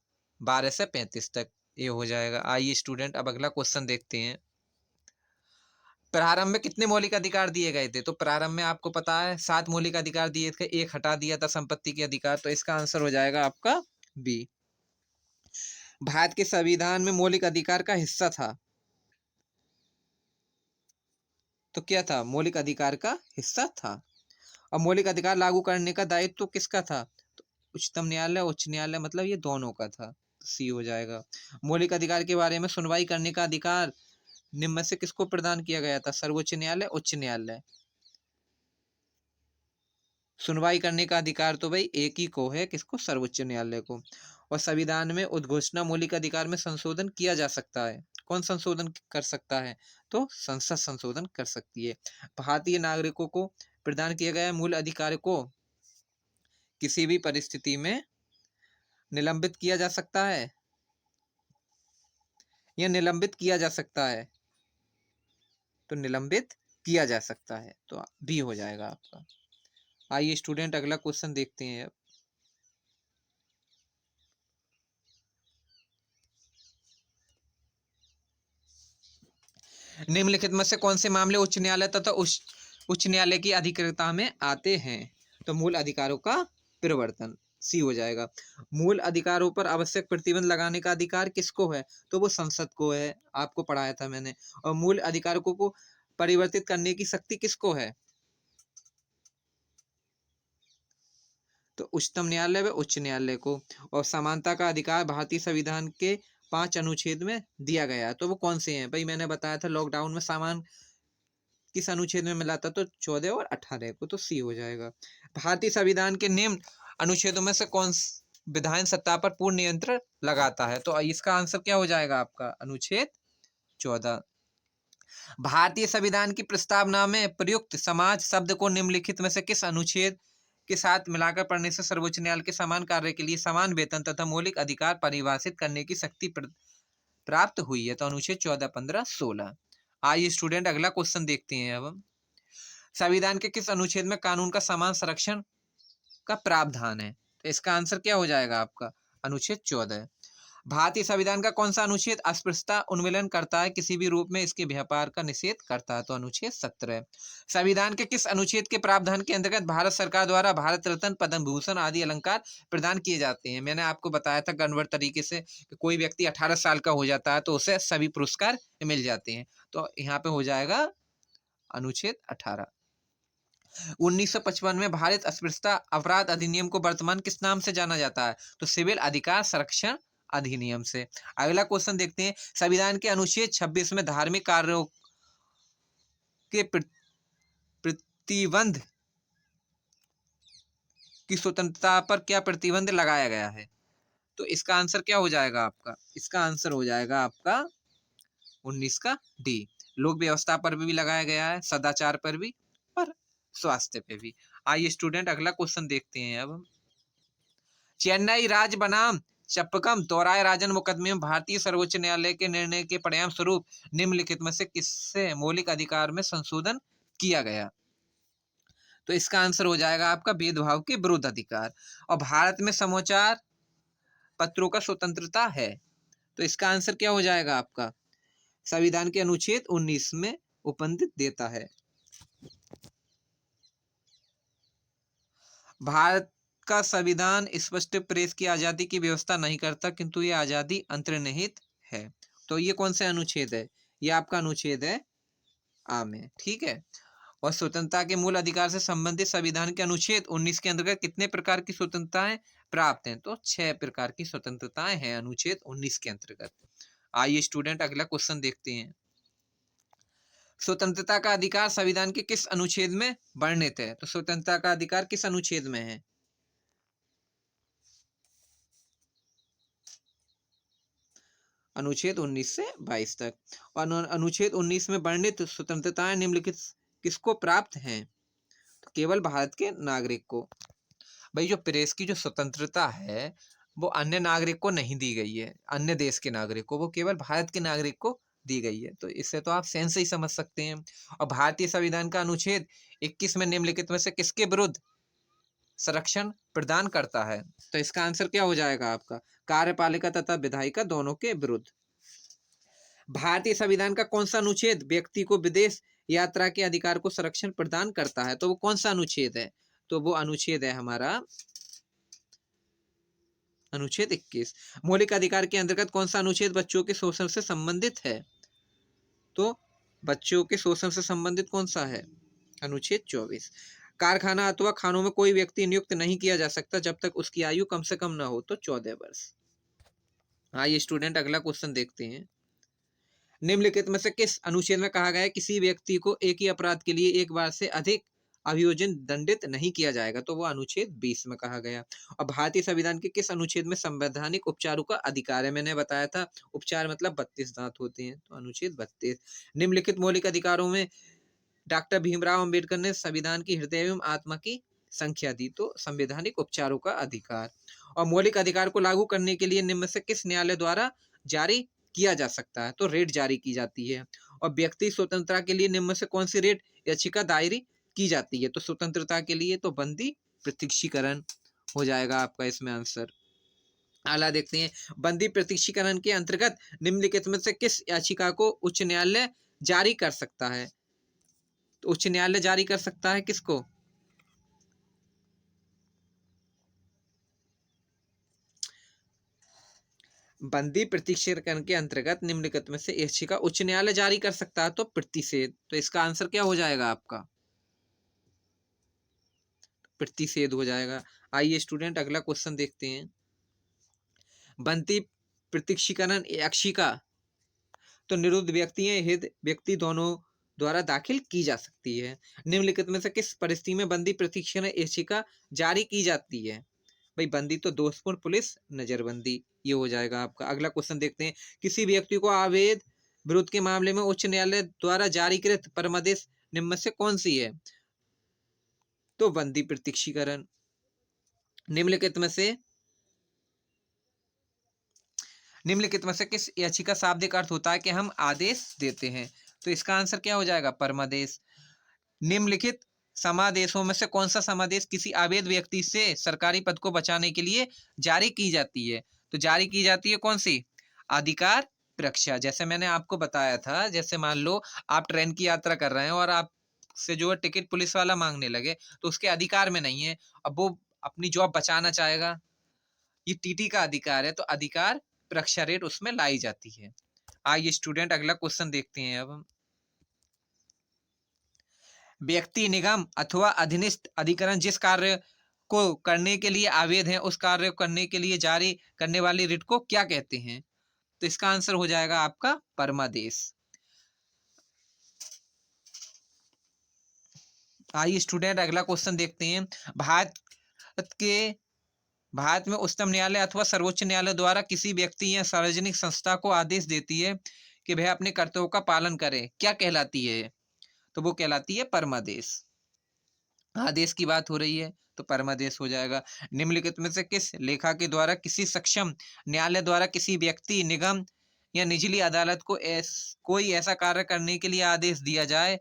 12 से 35 तक ये हो जाएगा। आइए स्टूडेंट अब अगला क्वेश्चन देखते हैं। प्रारंभ में कितने मौलिक अधिकार दिए गए थे? तो प्रारंभ में आपको पता है 7 मौलिक अधिकार दिए थे, एक हटा दिया था संपत्ति के अधिकार। तो इसका आंसर हो जाएगा आपका बी। भारत के संविधान में मौलिक अधिकार का हिस्सा था तो क्या था? मौलिक अधिकार का हिस्सा था। और मौलिक अधिकार लागू करने का दायित्व तो किसका था? तो उच्चतम न्यायालय, उच्च न्यायालय, मतलब ये दोनों का था। तो सी हो जाएगा। मौलिक अधिकार के बारे में सुनवाई करने का अधिकार निम्न में से किसको प्रदान किया गया था? सर्वोच्च न्यायालय, उच्च न्यायालय। सुनवाई करने का अधिकार तो भाई एक ही को है, किसको? सर्वोच्च न्यायालय को। और संविधान में उद्घोषणा मौलिक अधिकार में संशोधन किया जा सकता है। कौन संशोधन कर सकता है? तो संसद संशोधन कर सकती है। भारतीय नागरिकों को प्रदान किया गया मूल अधिकार को किसी भी परिस्थिति में निलंबित किया जा सकता है या निलंबित किया जा सकता है? तो निलंबित किया जा सकता है, तो बी हो जाएगा आपका। आइए स्टूडेंट अगला क्वेश्चन देखते हैं। निम्नलिखित में से कौन से मामले उच्च न्यायालय तथा उच्च न्यायालय की अधिकृतता में आते हैं? तो मूल अधिकारों का परिवर्तन, सी हो जाएगा। मूल अधिकारों पर आवश्यक प्रतिबंध लगाने का अधिकार किसको है? तो वो संसद को है, आपको पढ़ाया था मैंने। और मूल अधिकारों को परिवर्तित करने की शक्ति किसको है? तो उच्चतम न्यायालय व उच्च न्यायालय को। और समानता का अधिकार भारतीय संविधान के 5 अनुच्छेद में दिया गया है। तो वो कौन से हैं? भाई मैंने बताया था लॉकडाउन में सामान किस अनुच्छेद में मिला था? तो 14 और 18 को। तो सी हो जाएगा। भारतीय संविधान के निम्न अनुच्छेदों में से कौन विधान सत्ता पर पूर्ण नियंत्रण लगाता है? तो इसका आंसर क्या हो जाएगा आपका? अनुच्छेद 14। भारतीय संविधान की प्रस्तावना में प्रयुक्त समाज शब्द को निम्नलिखित में से किस अनुच्छेद के साथ मिलाकर पढ़ने से सर्वोच्च न्यायालय के समान कार्य के लिए समान वेतन तथा मौलिक अधिकार परिभाषित करने की शक्ति प्राप्त हुई है? तो अनुच्छेद 14, 15, 16। आइए स्टूडेंट अगला क्वेश्चन देखते हैं। अब संविधान के किस अनुच्छेद में कानून का समान संरक्षण का प्रावधान है? तो इसका आंसर क्या हो जाएगा आपका? अनुच्छेद 14। भारतीय संविधान का कौन सा अनुच्छेद अस्पृश्यता उन्मूलन करता है, किसी भी रूप में इसके व्यापार का निषेध करता है? तो अनुच्छेद 17। संविधान के किस अनुच्छेद के प्रावधान के अंतर्गत भारत सरकार द्वारा भारत रत्न, पद्म भूषण आदि अलंकार प्रदान किए जाते हैं? मैंने आपको बताया था गणवर्त तरीके से कि कोई व्यक्ति 18 साल का हो जाता है तो उसे सभी पुरस्कार मिल जाते हैं। तो यहाँ पे हो जाएगा अनुच्छेद 18। 1955 में भारत अस्पृश्यता अपराध अधिनियम को वर्तमान किस नाम से जाना जाता है? तो सिविल अधिकार संरक्षण अधिनियम से। अगला क्वेश्चन देखते हैं। संविधान के अनुच्छेद 26 में धार्मिक कार्यों के प्रतिबंध की स्वतंत्रता पर क्या प्रतिबंध लगाया गया है? तो इसका आंसर क्या हो जाएगा आपका? इसका आंसर हो जाएगा आपका 19 का डी। लोक व्यवस्था पर भी लगाया गया है, सदाचार पर भी और स्वास्थ्य पे भी। आइए स्टूडेंट अगला क्वेश्चन देखते हैं अब हम। चेन्नई राज्य बनाम चप्पकम तोराय राजन मुकदमे में भारतीय सर्वोच्च न्यायालय के निर्णय के परिणाम स्वरूप निम्नलिखित में से किससे मौलिक अधिकार में संशोधन किया गया? तो इसका आंसर हो जाएगा आपका भेदभाव के विरुद्ध अधिकार। और भारत में समाचार पत्रों का स्वतंत्रता है, तो इसका आंसर क्या हो जाएगा आपका? संविधान के अनुच्छेद 19 में उपनिषद देता है। भारत का संविधान स्पष्ट प्रेस की आजादी की व्यवस्था नहीं करता, किंतु ये आजादी अंतर्निहित है। तो ये कौन सा अनुच्छेद है? ये आपका अनुच्छेद है आ में, ठीक है। और स्वतंत्रता के मूल अधिकार से संबंधित संविधान के अनुच्छेद 19 के अंतर्गत कितने प्रकार की स्वतंत्रताएं प्राप्त हैं? तो 6 प्रकार की स्वतंत्रताएं हैं अनुच्छेद 19 के अंतर्गत। आइए स्टूडेंट अगला क्वेश्चन देखते हैं। स्वतंत्रता का अधिकार संविधान के किस अनुच्छेद में वर्णित है? तो स्वतंत्रता का अधिकार किस अनुच्छेद में है? अनुच्छेद 19 से 22 तक। और अनुच्छेद 19 में वर्णित स्वतंत्रताएं निम्नलिखित किसको प्राप्त हैं? तो केवल भारत के नागरिक को। भाई जो प्रेस की जो स्वतंत्रता है वो अन्य नागरिक को नहीं दी गई है, अन्य देश के नागरिक को, वो केवल भारत के नागरिक को दी गई है। तो इससे तो आप सेंस ही समझ सकते हैं। और भारतीय संविधान का अनुच्छेद 21 में निम्नलिखित में से किसके विरुद्ध संरक्षण प्रदान करता है? तो इसका आंसर क्या हो जाएगा आपका? कार्यपालिका तथा विधायिका दोनों के विरुद्ध। भारतीय संविधान का कौन सा अनुच्छेद व्यक्ति को विदेश यात्रा के अधिकार को संरक्षण प्रदान करता है? तो वो कौन सा अनुच्छेद है? तो वो अनुच्छेद है हमारा अनुच्छेद 21। मौलिक अधिकार के अंतर्गत कौन सा अनुच्छेद बच्चों के शोषण से संबंधित है? तो बच्चों के शोषण से संबंधित कौन सा है? अनुच्छेद 24। कारखाना अथवा खानों में कोई व्यक्ति नियुक्त नहीं किया जा सकता जब तक उसकी आयु कम से कम न हो, तो 14 वर्ष। आइए स्टूडेंट अगला क्वेश्चन देखते हैं। निम्नलिखित में से किस अनुच्छेद में कहा गया है किसी व्यक्ति को एक ही अपराध के लिए एक बार से अधिक अभियोजन दंडित नहीं किया जाएगा? तो वो अनुच्छेद 20 में कहा गया। और भारतीय संविधान के किस अनुच्छेद में संवैधानिक उपचारों का अधिकार है? मैंने बताया था उपचार मतलब 32 दांत होते हैं, तो अनुच्छेद 32। निम्नलिखित मौलिक अधिकारों में डॉक्टर भीमराव अंबेडकर ने संविधान की हृदय एवं आत्मा की संख्या दी, तो संवैधानिक उपचारों का अधिकार। और मौलिक अधिकार को लागू करने के लिए निम्न में से किस न्यायालय द्वारा जारी किया जा सकता है? तो रेट जारी की जाती है। और व्यक्ति स्वतंत्रता के लिए निम्न में से कौन सी रेट याचिका दायर की जाती है? तो स्वतंत्रता के लिए तो बंदी प्रत्यक्षीकरण हो जाएगा आपका इसमें आंसर। अगला देखते हैं। बंदी प्रत्यक्षीकरण के अंतर्गत निम्नलिखित में से किस याचिका को उच्च न्यायालय जारी कर सकता है? तो उच्च न्यायालय जारी कर सकता है किसको? बंदी प्रतिक्षेपण के अंतर्गत निम्नलिखित में से याचिका उच्च न्यायालय जारी कर सकता है, तो प्रतिषेध। तो इसका आंसर क्या हो जाएगा आपका? प्रतिषेध हो जाएगा। आइए स्टूडेंट अगला क्वेश्चन देखते हैं। बंदी प्रत्यक्षीकरण याचिका तो निरुद्ध व्यक्ति या हित व्यक्ति दोनों द्वारा दाखिल की जा सकती है। निम्नलिखित में से किस परिस्थिति में बंदी प्रत्यक्षीकरण याचिका जारी की जाती है? भाई बंदी तो दोषपूर्ण पुलिस नजरबंदी, ये हो जाएगा आपका। अगला क्वेश्चन देखते हैं। किसी व्यक्ति को अवैध विरोध के मामले में उच्च न्यायालय द्वारा जारीकृत परमादेश निम्न में से कौन सी है? तो बंदी प्रत्यक्षीकरण। निम्नलिखित में से किस याचिका शाब्दिक अर्थ होता है कि हम आदेश देते हैं? तो इसका आंसर क्या हो जाएगा? परमादेश। निम्नलिखित समादेशों में से कौन सा समादेश किसी अवैध व्यक्ति से सरकारी पद को बचाने के लिए जारी की जाती है? तो जारी की जाती है कौन सी? अधिकार रक्षा। जैसे मैंने आपको बताया था, जैसे मान लो आप ट्रेन की यात्रा कर रहे हैं और आपसे जो है टिकट पुलिस वाला मांगने लगे, तो उसके अधिकार में नहीं है, अब वो अपनी जॉब बचाना चाहेगा, ये टीटी का अधिकार है, तो अधिकार रक्षा रेट उसमें लाई जाती है। आइए स्टूडेंट अगला क्वेश्चन देखते हैं अब हम। व्यक्ति निगम अथवा अधिनिष्ठ अधिकरण जिस कार्य को करने के लिए आवेद है उस कार्य को करने के लिए जारी करने वाली रिट को क्या कहते हैं? तो इसका आंसर हो जाएगा आपका परमादेश। आइए स्टूडेंट अगला क्वेश्चन देखते हैं। भारत के भारत में उच्चतम न्यायालय अथवा सर्वोच्च न्यायालय द्वारा किसी व्यक्ति या सार्वजनिक संस्था को आदेश देती है कि वह अपने कर्तव्यों का पालन करे, क्या कहलाती है? तो वो कहलाती है परमादेश। आदेश की बात हो रही है तो परमादेश हो जाएगा। निम्नलिखित में से किस लेखा के द्वारा किसी सक्षम न्यायालय द्वारा किसी व्यक्ति, निगम या निचली अदालत को कोई ऐसा कार्य करने के लिए आदेश दिया जाए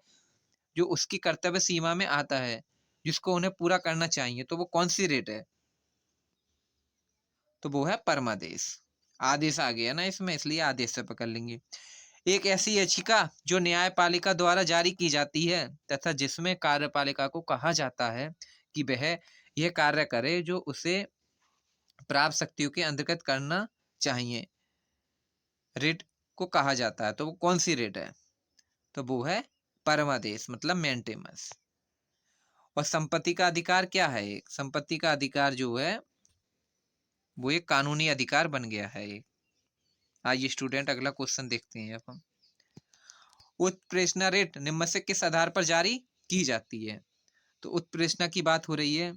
जो उसकी कर्तव्य सीमा में आता है, जिसको उन्हें पूरा करना चाहिए, तो वो कौन सी रेट है? तो वो है परमादेश। आदेश आ गया ना इसमें, इसलिए आदेश से पकड़ लेंगे। एक ऐसी याचिका जो न्यायपालिका द्वारा जारी की जाती है तथा जिसमें कार्यपालिका को कहा जाता है कि वह यह कार्य करे जो उसे प्राप्त शक्तियों के अंतर्गत करना चाहिए, रेट को कहा जाता है। तो वो कौन सी रेट है? तो वो है परमादेश, मतलब मेंटेमस। और संपत्ति का अधिकार क्या है? एक संपत्ति का अधिकार जो है वो एक कानूनी अधिकार बन गया है एक। आइए स्टूडेंट अगला क्वेश्चन देखते हैं अब हम। उत्प्रेषणा रेट निम्न में से किस आधार पर जारी की जाती है? तो उत्प्रेषणा की बात हो रही है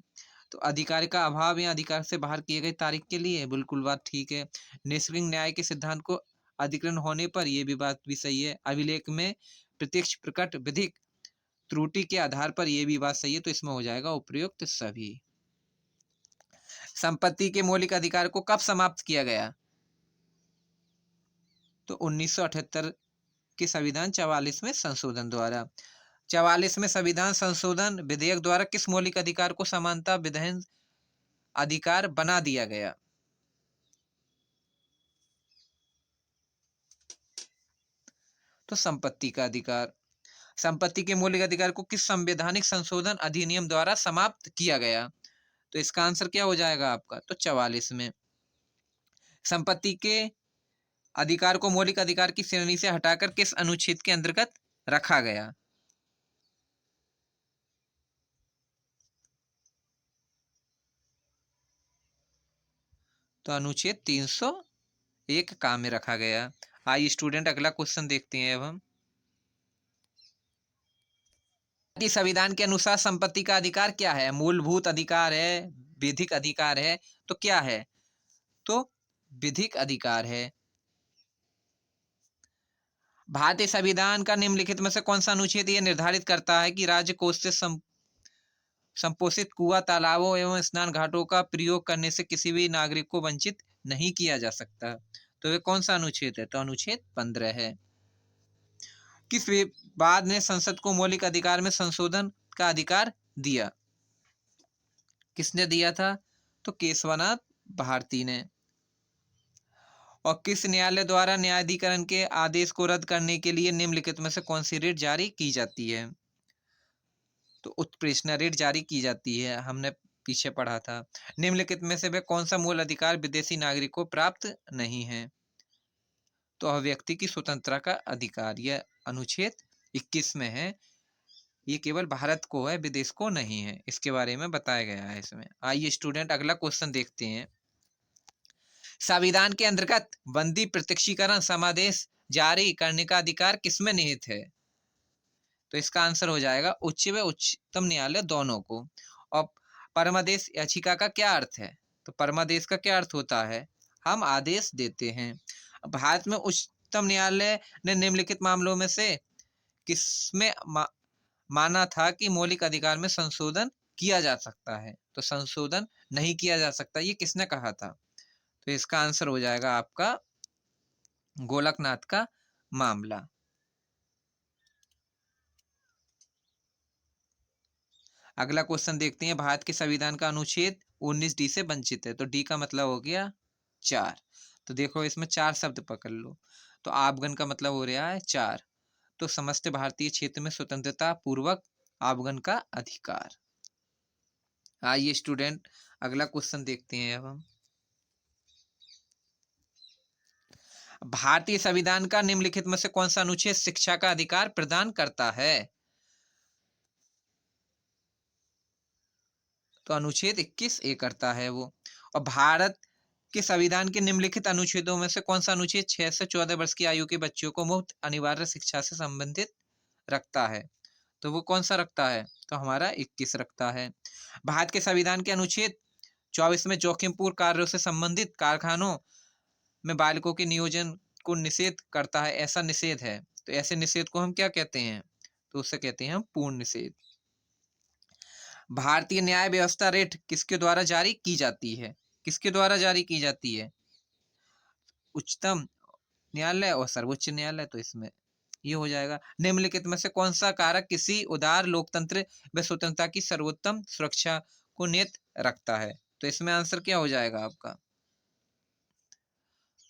तो अधिकार का अभाव या अधिकार से बाहर किए गए तारीख के लिए, बिल्कुल बात ठीक है। निष्क्रिय न्याय के सिद्धांत को अधिग्रहण होने पर, यह भी बात भी सही है। अभिलेख में प्रत्यक्ष प्रकट विधिक त्रुटि के आधार पर, यह भी बात सही है। तो इसमें हो जाएगा उपयुक्त सभी। संपत्ति के मौलिक अधिकार को कब समाप्त किया गया? तो 1978 के संविधान 44वें संशोधन द्वारा। 44वें संविधान संशोधन विधेयक द्वारा किस मौलिक अधिकार को समानता विधान अधिकार बना दिया गया? तो संपत्ति का अधिकार। संपत्ति के मौलिक अधिकार को किस संवैधानिक संशोधन अधिनियम द्वारा समाप्त किया गया? तो इसका आंसर क्या हो जाएगा आपका? तो 44 में। संपत्ति के अधिकार को मौलिक अधिकार की श्रेणी से हटाकर किस अनुच्छेद के अंतर्गत रखा गया? तो अनुच्छेद 301 का में रखा गया। आइए स्टूडेंट अगला क्वेश्चन देखते हैं अब हम। भारतीय संविधान के अनुसार संपत्ति का अधिकार क्या है? मूलभूत अधिकार है, विधिक अधिकार है, तो क्या है? तो विधिक अधिकार है। भारतीय संविधान का निम्नलिखित में से कौन सा अनुच्छेद यह निर्धारित करता है कि राज्य कोष से संपोषित कुआं, तालाबों एवं स्नान घाटों का प्रयोग करने से किसी भी नागरिक को वंचित नहीं किया जा सकता? तो यह कौन सा अनुच्छेद है? तो अनुच्छेद 15 है। किस विवाद ने संसद को मौलिक अधिकार में संशोधन का अधिकार दिया? किसने दिया था? तो केशवनाथ भारती ने। और किस न्यायालय द्वारा न्यायाधिकरण के आदेश को रद्द करने के लिए निम्नलिखित में से कौन सी रेट जारी की जाती है? तो उत्प्रेषणा रेट जारी की जाती है, हमने पीछे पढ़ा था। निम्नलिखित में से वह कौन सा मूल अधिकार विदेशी नागरिक को प्राप्त नहीं है? तो अभिव्यक्ति की स्वतंत्रता का अधिकार, यह अनुच्छेद 21 में है। ये केवल भारत को है, विदेश को नहीं है, इसके बारे में बताया गया है इसमें। आइए स्टूडेंट अगला क्वेश्चन देखते हैं। संविधान के अंतर्गत बंदी प्रत्यक्षीकरण समादेश जारी करने का अधिकार किसमें निहित है? तो इसका आंसर हो जाएगा उच्च व उच्चतम न्यायालय दोनों को। और परमादेश याचिका का क्या अर्थ है? तो परमादेश का क्या अर्थ होता है? हम आदेश देते हैं। भारत में उच्चतम न्यायालय ने निम्नलिखित मामलों में से किसमें माना था कि मौलिक अधिकार में संशोधन किया जा सकता है? तो संशोधन नहीं किया जा सकता, ये किसने कहा था? तो इसका आंसर हो जाएगा आपका गोलकनाथ का मामला। अगला क्वेश्चन देखते हैं। भारत के संविधान का अनुच्छेद 19 डी से वंचित है, तो डी का मतलब हो गया 4। तो देखो इसमें 4 शब्द पकड़ लो। तो आपगन का मतलब हो रहा है 4। तो समस्त भारतीय क्षेत्र में स्वतंत्रता पूर्वक आपगन का अधिकार। आइए स्टूडेंट अगला क्वेश्चन देखते हैं अब हम। भारतीय संविधान का निम्नलिखित में से कौन सा अनुच्छेद शिक्षा का अधिकार प्रदान करता है? तो अनुच्छेद 21 ए करता है वो। और भारत के संविधान के निम्नलिखित अनुच्छेदों में से कौन सा अनुच्छेद 6 से 14 वर्ष की आयु के बच्चों को मुफ्त अनिवार्य शिक्षा से संबंधित रखता है? तो वो कौन सा रखता है? तो हमारा 21 रखता है। भारत के संविधान के अनुच्छेद 24 में जोखिमपूर्ण कार्यों से संबंधित कारखानों में बालिकों के नियोजन को निषेध करता है, ऐसा निषेध है। तो ऐसे निषेध को हम क्या कहते हैं? तो उसे कहते हैं हम पूर्ण निषेध। भारतीय न्याय व्यवस्था रेट किसके द्वारा जारी की जाती है? किसके द्वारा जारी की जाती है? उच्चतम न्यायालय और सर्वोच्च न्यायालय। तो इसमें ये हो जाएगा। निम्नलिखित में से कौन सा कारक किसी उदार लोकतंत्र व स्वतंत्रता की सर्वोत्तम सुरक्षा को नियत रखता है? तो इसमें आंसर क्या हो जाएगा आपका?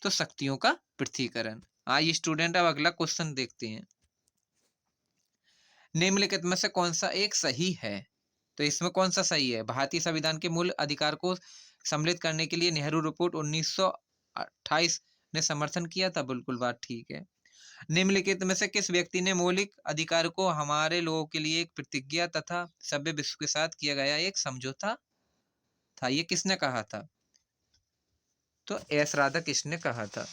तो शक्तियों का पृथ्वीकरण। आइए स्टूडेंट अब अगला क्वेश्चन देखते हैं। निम्नलिखित में से कौन सा एक सही है? तो इसमें कौन सा सही है? भारतीय संविधान के मूल अधिकार को सम्मिलित करने के लिए नेहरू रिपोर्ट 1928 ने समर्थन किया था। बिल्कुल बात ठीक है। निम्नलिखित में से किस व्यक्ति ने मौलिक अधिकार को हमारे लोगों के लिए एक प्रतिज्ञा तथा सभ्य विश्व के साथ किया गया एक समझौता था? ये किसने कहा था? तो एस राधाकृष्ण ने कहा था।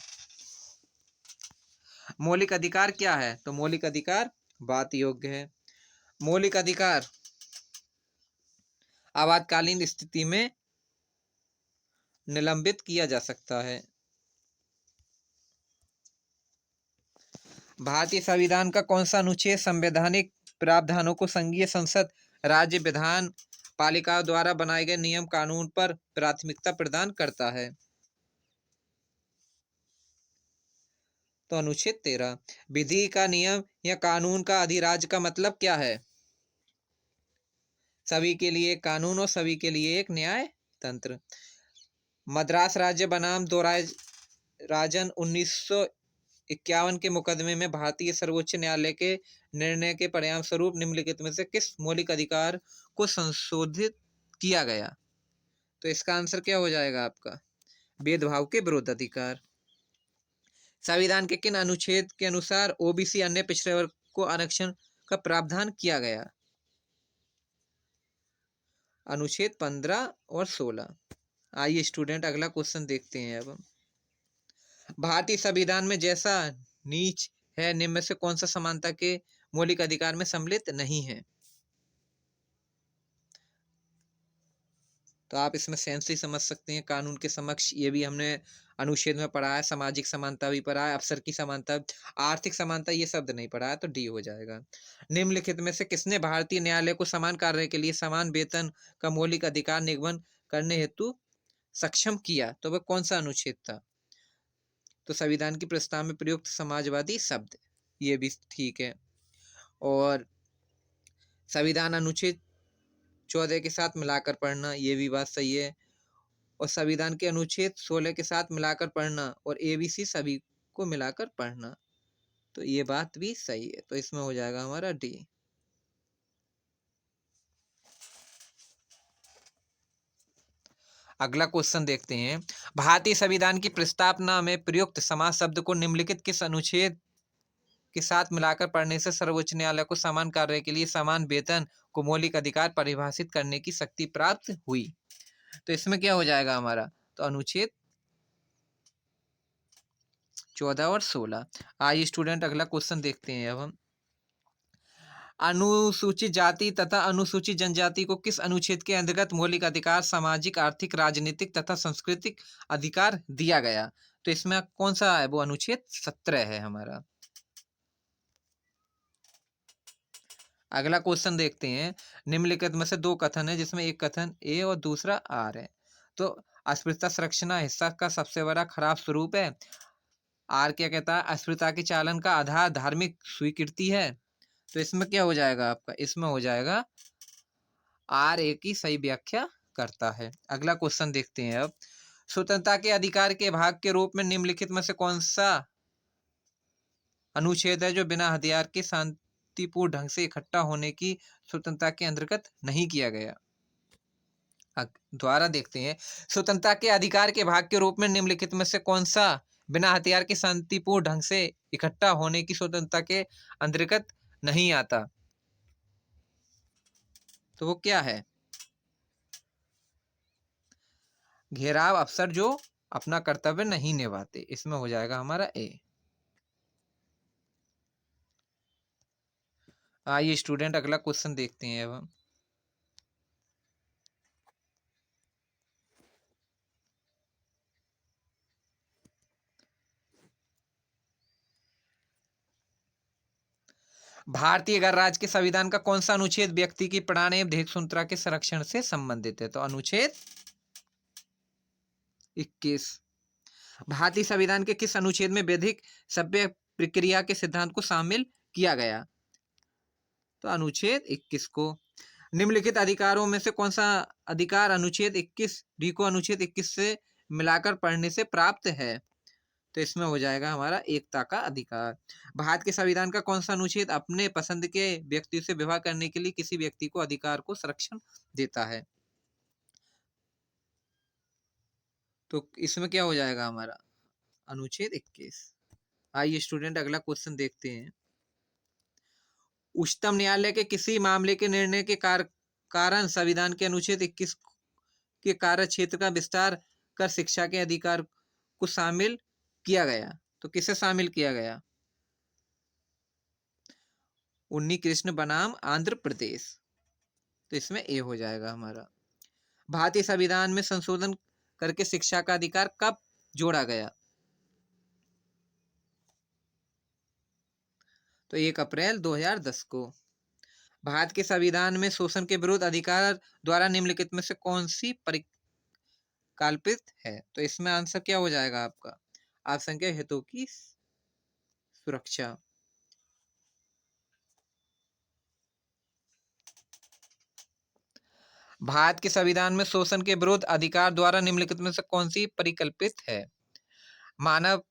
मौलिक अधिकार क्या है? तो मौलिक अधिकार बात योग्य है। मौलिक अधिकार आपातकालीन स्थिति में निलंबित किया जा सकता है। भारतीय संविधान का कौन सा अनुच्छेद संवैधानिक प्रावधानों को संघीय संसद, राज्य विधान पालिकाओं द्वारा बनाए गए नियम कानून पर प्राथमिकता प्रदान करता है? तो अनुच्छेद 13। विधि का नियम या कानून का अधिराज्य का मतलब क्या है? सभी के लिए एक कानून और सभी के लिए एक न्याय तंत्र। मद्रास राज्य बनाम दो राजन 1951 के मुकदमे में भारतीय सर्वोच्च न्यायालय के निर्णय के परिणाम स्वरूप निम्नलिखित में से किस मौलिक अधिकार को संशोधित किया गया? तो इसका आंसर क्या हो जाएगा आपका? भेदभाव के विरुद्ध अधिकार। संविधान के किन अनुच्छेद के अनुसार ओबीसी अन्य पिछड़े वर्ग को आरक्षण का प्रावधान किया गया? अनुच्छेद 15 और 16। आइए स्टूडेंट अगला क्वेश्चन देखते हैं। अब भारतीय संविधान में जैसा नीच है निम्न में से कौन सा समानता के मौलिक अधिकार में सम्मिलित नहीं है? तो आप इसमें सेंस ही समझ सकते हैं। कानून के समक्ष, ये भी हमने अनुच्छेद में पढ़ा है। सामाजिक समानता भी पढ़ा है, अवसर की समानता, आर्थिक समानता ये शब्द नहीं पढ़ा है, तो डी हो जाएगा। निम्नलिखित में से किसने भारतीय न्यायालय को समान कार्य के लिए समान वेतन का मौलिक अधिकार निगमन करने हेतु सक्षम किया? तो वह कौन सा अनुच्छेद था? तो संविधान की प्रस्ताव में प्रयुक्त समाजवादी शब्द, ये भी ठीक है। और संविधान अनुच्छेद 14 के साथ मिलाकर पढ़ना, ये भी बात सही है। और संविधान के अनुच्छेद 16 के साथ मिलाकर पढ़ना और एबीसी सभी को मिलाकर पढ़ना, तो ये बात भी सही है। तो इसमें हो जाएगा हमारा डी। अगला क्वेश्चन देखते हैं। भारतीय संविधान की प्रस्तावना में प्रयुक्त समास शब्द को निम्नलिखित किस अनुच्छेद के साथ मिलाकर पढ़ने से सर्वोच्च न्यायालय को समान कार्य के लिए समान वेतन को मौलिक अधिकार परिभाषित करने की शक्ति प्राप्त हुई? तो इसमें क्या हो जाएगा हमारा? तो अनुच्छेद 14 और 16। आइए स्टूडेंट अगला क्वेश्चन देखते हैं। अब हम अनुसूचित जाति तथा अनुसूचित जनजाति को किस अनुच्छेद के अंतर्गत मौलिक अधिकार, सामाजिक, आर्थिक, राजनीतिक तथा सांस्कृतिक अधिकार दिया गया? तो इसमें कौन सा है? वो अनुच्छेद 17 है हमारा। अगला क्वेश्चन देखते हैं। निम्नलिखित में से दो कथन है जिसमें एक कथन ए और दूसरा आर है। तो अस्पृश्यता संरक्षण हिंसा का सबसे बड़ा खराब स्वरूप है। आर क्या कहता है? अस्पृश्यता के चालन का आधार धार्मिक स्वीकृति है। तो इसमें क्या हो जाएगा आपका? इसमें हो जाएगा आर ए की सही व्याख्या करता है। अगला क्वेश्चन देखते हैं। अब स्वतंत्रता के अधिकार के भाग के रूप में निम्नलिखित में से कौन सा अनुच्छेद है जो बिना हथियार के शांतिपूर्ण ढंग से इकट्ठा होने की स्वतंत्रता के अंतर्गत नहीं किया गया? द्वारा देखते हैं। स्वतंत्रता के अधिकार के भाग के रूप में निम्नलिखित में से कौन सा बिना हथियार के शांतिपूर्ण ढंग से इकट्ठा होने की स्वतंत्रता के अंतर्गत नहीं आता? तो वो क्या है? घेराव अफसर जो अपना कर्तव्य नहीं निभाते। इसमें हो जाएगा हमारा ए। आइए स्टूडेंट अगला क्वेश्चन देखते हैं। अब भारतीय गणराज्य के संविधान का कौन सा अनुच्छेद व्यक्ति की प्राण एवं देह स्वतंत्रता के संरक्षण से संबंधित है? तो अनुच्छेद 21। भारतीय संविधान के किस अनुच्छेद में वैधिक सभ्य प्रक्रिया के सिद्धांत को शामिल किया गया? तो अनुच्छेद 21 को। निम्नलिखित अधिकारों में से कौन सा अधिकार अनुच्छेद 21 डी को अनुच्छेद 21 से मिलाकर पढ़ने से प्राप्त है? तो इसमें हो जाएगा हमारा एकता का अधिकार। भारत के संविधान का कौन सा अनुच्छेद अपने पसंद के व्यक्ति से विवाह करने के लिए किसी व्यक्ति को अधिकार को संरक्षण देता है? तो इसमें क्या हो जाएगा हमारा अनुच्छेद 21। आइए स्टूडेंट अगला क्वेश्चन देखते हैं। उच्चतम न्यायालय के किसी मामले के निर्णय के कारण संविधान के अनुच्छेद 21 के कार्य क्षेत्र का विस्तार कर शिक्षा के अधिकार को शामिल किया गया? तो किसे शामिल किया गया? उन्नी कृष्ण बनाम आंध्र प्रदेश। तो इसमें ए हो जाएगा हमारा। भारतीय संविधान में संशोधन करके शिक्षा का अधिकार कब जोड़ा गया? तो 1 अप्रैल 2010 को। भारत के संविधान में शोषण के विरुद्ध अधिकार द्वारा निम्नलिखित में से कौन सी परिकल्पित है? तो इसमें आंसर क्या हो जाएगा आपका? अल्पसंख्यक हितों की सुरक्षा। भारत के संविधान में शोषण के विरुद्ध अधिकार द्वारा निम्नलिखित में से कौन सी परिकल्पित है? मानव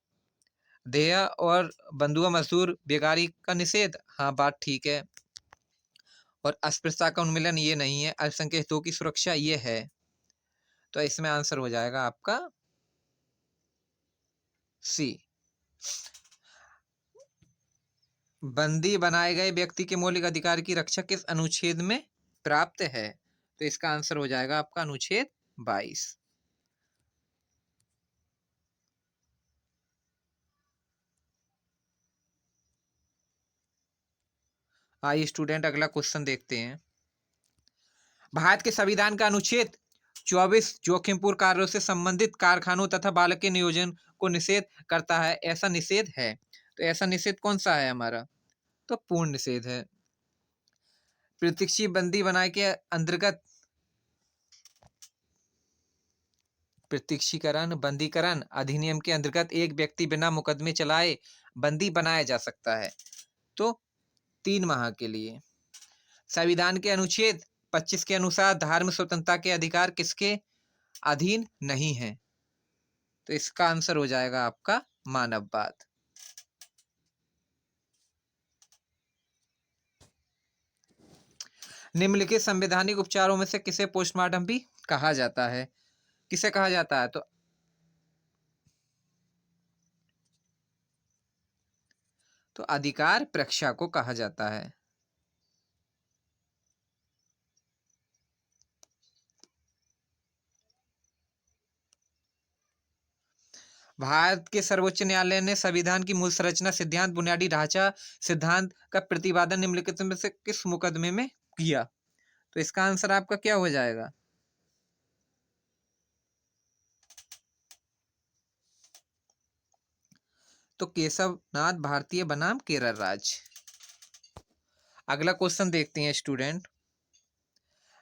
देह और बंधुआ मजदूर बेगारी का निषेध। हाँ, बात ठीक है। और अस्पृश्यता का उन्मूलन ये नहीं है। अल्पसंख्यक हितों की सुरक्षा ये है। तो इसमें आंसर हो जाएगा आपका सी। बंदी बनाए गए व्यक्ति के मौलिक अधिकार की रक्षा किस अनुच्छेद में प्राप्त है? तो इसका आंसर हो जाएगा आपका अनुच्छेद 22। आइए स्टूडेंट अगला क्वेश्चन देखते हैं। भारत के संविधान का अनुच्छेद 24 जोखिमपूर्ण कार्यों से संबंधित कारखानों तथा बालक के नियोजन को निषेध करता है। ऐसा निषेध है, तो ऐसा निषेध कौन सा है हमारा? तो पूर्ण निषेध है। प्रत्यक्षी बंदी बनाए के अंतर्गत प्रत्यक्षीकरण बंदीकरण अधिनियम के अंतर्गत एक व्यक्ति बिना मुकदमे चलाए बंदी बनाया जा सकता है, तो 3 माह के लिए। संविधान के अनुच्छेद 25 के अनुसार धार्मिक स्वतंत्रता के अधिकार किसके अधीन नहीं है? तो इसका आंसर हो जाएगा आपका मानववाद। निम्नलिखित संवैधानिक उपचारों में से किसे पोस्टमार्टम भी कहा जाता है? किसे कहा जाता है? तो अधिकार परीक्षा को कहा जाता है। भारत के सर्वोच्च न्यायालय ने संविधान की मूल संरचना सिद्धांत बुनियादी ढांचा सिद्धांत का प्रतिपादन निम्नलिखित में से किस मुकदमे में किया? तो इसका आंसर आपका क्या हो जाएगा? तो केशव नाथ भारतीय बनाम केरल राज्य। अगला क्वेश्चन देखते हैं स्टूडेंट।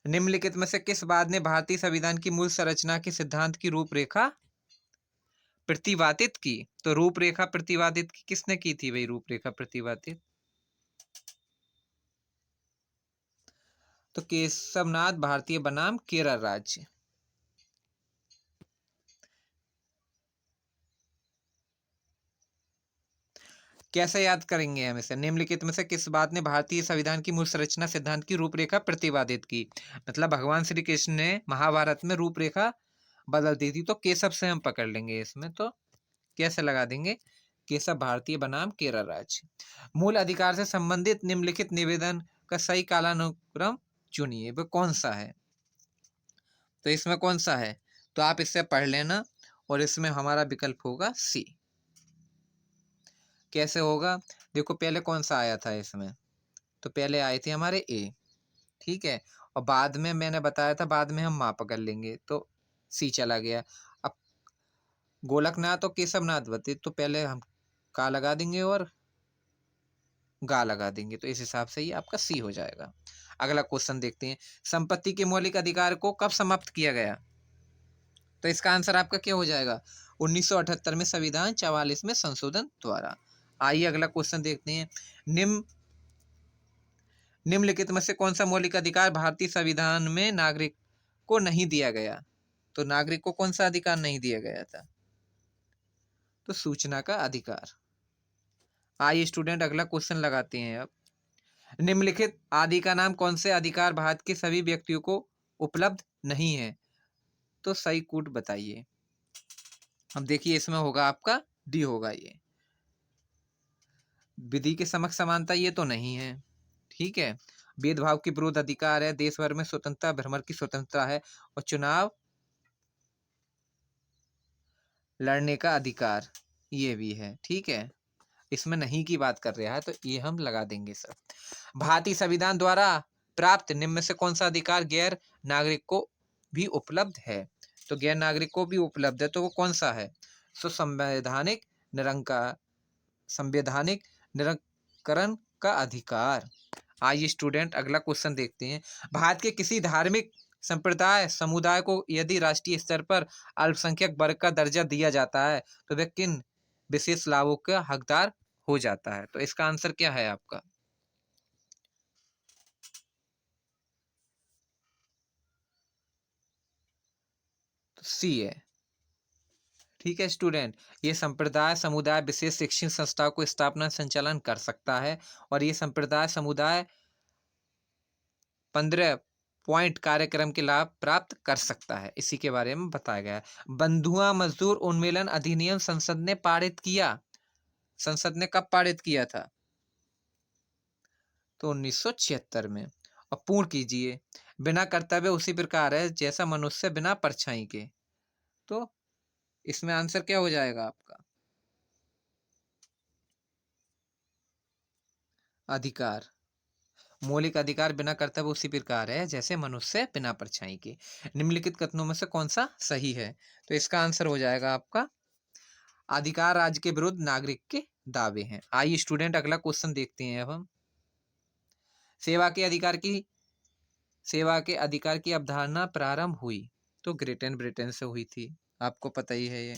निम्नलिखित में से किस वाद ने भारतीय संविधान की मूल संरचना के सिद्धांत की रूपरेखा प्रतिपादित की? तो रूपरेखा प्रतिपादित की किसने की थी भाई? रूपरेखा प्रतिपादित तो केशवनाथ भारतीय बनाम केरल राज्य। कैसे याद करेंगे हम इसे? निम्नलिखित में से किस बात ने भारतीय संविधान की मूल संरचना सिद्धांत की रूपरेखा प्रतिपादित की? मतलब भगवान श्री कृष्ण ने महाभारत में रूपरेखा बदल दी थी। तो केशव से हम पकड़ लेंगे इसमें। तो कैसे लगा देंगे? केशव भारतीय बनाम केरल राज्य। मूल अधिकार से संबंधित निम्नलिखित निवेदन का सही कालानुक्रम चुनिए, वह कौन सा है? तो इसमें कौन सा है? तो आप इससे पढ़ लेना और इसमें हमारा विकल्प होगा सी। कैसे होगा? देखो पहले कौन सा आया था इसमें? तो पहले आए थे हमारे ए, ठीक है। और बाद में मैंने बताया था बाद में हम माँ पकड़ लेंगे, तो सी चला गया। अब गोलकनाथ और केशवनाथ बते, तो पहले हम का लगा देंगे और गा लगा देंगे, तो इस हिसाब से ये आपका सी हो जाएगा। अगला क्वेश्चन देखते हैं, संपत्ति के मौलिक अधिकार को कब समाप्त किया गया? तो इसका आंसर आपका क्या हो जाएगा? 1978 में संविधान 44 में संशोधन द्वारा। आइए अगला क्वेश्चन देखते हैं, निम्न निम्नलिखित में से कौन सा मौलिक अधिकार भारतीय संविधान में नागरिक को नहीं दिया गया? तो नागरिक को कौन सा अधिकार नहीं दिया गया था? तो सूचना का अधिकार। आइए स्टूडेंट अगला क्वेश्चन लगाते हैं अब, निम्नलिखित आदि का नाम कौन से अधिकार भारत के सभी व्यक्तियों को उपलब्ध नहीं है? तो सही कूट बताइए। अब देखिए इसमें होगा आपका डी होगा ये। विधि के समक्ष समानता ये तो नहीं है, ठीक है। भेदभाव के विरुद्ध अधिकार है, देश भर में स्वतंत्रता, भ्रमण की स्वतंत्रता है, और चुनाव लड़ने का अधिकार ये भी है, ठीक है। इसमें नहीं की बात कर रहा है तो ये हम लगा देंगे सब। भारतीय संविधान द्वारा प्राप्त निम्न में से कौन सा अधिकार गैर नागरिक को भी उपलब्ध है? तो गैर नागरिक को भी उपलब्ध है, तो वो कौन सा है? सो संवैधानिक निरंकरण का अधिकार। आइए स्टूडेंट अगला क्वेश्चन देखते हैं, भारत के किसी धार्मिक संप्रदाय समुदाय को यदि राष्ट्रीय स्तर पर अल्पसंख्यक वर्ग का दर्जा दिया जाता है तो वह किन विशेष लाभों का हकदार हो जाता है? तो इसका आंसर क्या है आपका? तो सी है, ठीक है स्टूडेंट। ये संप्रदाय समुदाय विशेष शिक्षण संस्थाओं को स्थापना संचालन कर सकता है, और ये संप्रदाय समुदाय 15 पॉइंट कार्यक्रम के लाभ प्राप्त कर सकता है, इसी के बारे में बताया गया है। बंधुआ मजदूर उन्मूलन अधिनियम संसद ने पारित किया, संसद ने कब पारित किया था? तो 1976 में। और पूर्ण कीजिए, बिना कर्तव्य उसी प्रकार है जैसा मनुष्य बिना परछाई के। तो इसमें आंसर क्या हो जाएगा आपका? अधिकार, मौलिक अधिकार बिना कर्तव्य उसी प्रकार है जैसे मनुष्य बिना परछाई के। निम्नलिखित कथनों में से कौन सा सही है? तो इसका आंसर हो जाएगा आपका अधिकार राज्य के विरुद्ध नागरिक के दावे हैं। आइए स्टूडेंट अगला क्वेश्चन देखते हैं अब हम, सेवा के अधिकार की सेवा के अधिकार की अवधारणा प्रारंभ हुई? तो ग्रेट ब्रिटेन से हुई थी, आपको पता ही है ये।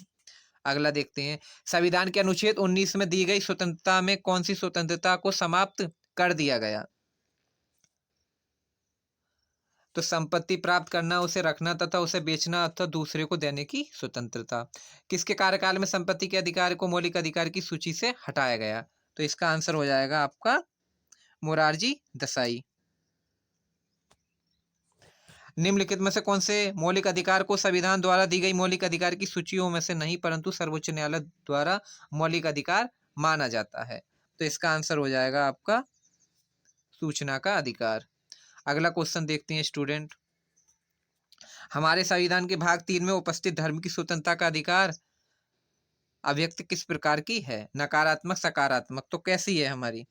अगला देखते हैं, संविधान के अनुच्छेद 19 में दी गई स्वतंत्रता में कौन सी स्वतंत्रता को समाप्त कर दिया गया? तो संपत्ति प्राप्त करना, उसे रखना तथा उसे बेचना अथवा दूसरे को देने की स्वतंत्रता। किसके कार्यकाल में संपत्ति के अधिकार को मौलिक अधिकार की सूची से हटाया गया? तो इसका आंसर हो जाएगा आपका मोरारजी देसाई। निम्नलिखित में से कौन से मौलिक अधिकार को संविधान द्वारा दी गई मौलिक अधिकार की सूचियों में से नहीं परंतु सर्वोच्च न्यायालय द्वारा मौलिक अधिकार माना जाता है? तो इसका आंसर हो जाएगा आपका सूचना का अधिकार। अगला क्वेश्चन देखते हैं स्टूडेंट, हमारे संविधान के भाग 3 में उपस्थित धर्म की स्वतंत्रता का अधिकार अभिव्यक्ति किस प्रकार की है? नकारात्मक सकारात्मक? तो कैसी है हमारी?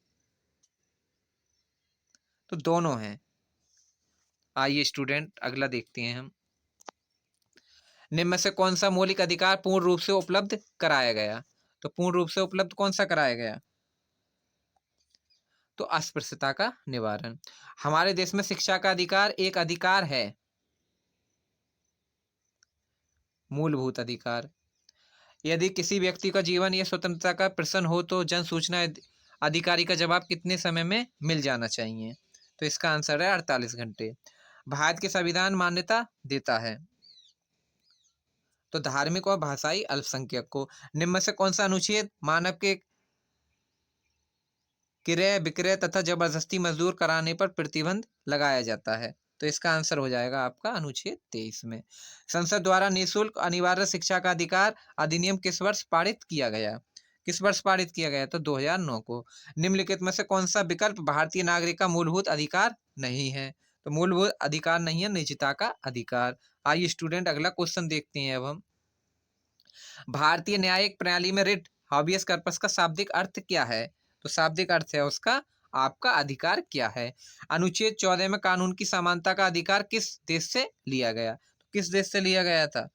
तो दोनों हैं। आइए स्टूडेंट अगला देखते हैं हम, निम्न में से कौन सा मौलिक अधिकार पूर्ण रूप से उपलब्ध कराया गया? तो पूर्ण रूप से उपलब्ध कौन सा कराया गया? तो अस्पृश्यता का निवारण। हमारे देश में शिक्षा का अधिकार एक अधिकार है, मूलभूत अधिकार। यदि किसी व्यक्ति का जीवन या स्वतंत्रता का प्रश्न हो तो जन सूचना अधिकारी का जवाब कितने समय में मिल जाना चाहिए? तो इसका आंसर है 48 घंटे। भारत के संविधान मान्यता देता है तो धार्मिक और भाषाई अल्पसंख्यक को। निम्न में से कौन सा अनुच्छेद मानव के क्रय विक्रय तथा जबरदस्ती मजदूर कराने पर प्रतिबंध लगाया जाता है? तो इसका आंसर हो जाएगा आपका अनुच्छेद 23 में। संसद द्वारा निःशुल्क अनिवार्य शिक्षा का अधिकार अधिनियम किस वर्ष पारित किया गया? किस वर्ष पारित किया गया? तो 2009 को। निम्नलिखित में से कौन सा विकल्प भारतीय नागरिक का मूलभूत अधिकार नहीं है? तो मूलभूत अधिकार नहीं है निजता का अधिकार। आइए स्टूडेंट अगला क्वेश्चन देखते हैं अब हम, भारतीय न्यायिक प्रणाली में रिट हाबियस कॉर्पस का शाब्दिक अर्थ क्या है? तो शाब्दिक अर्थ है उसका आपका अधिकार क्या है? अनुच्छेद 14 में कानून की समानता का अधिकार किस देश से लिया गया? तो किस देश से लिया गया था?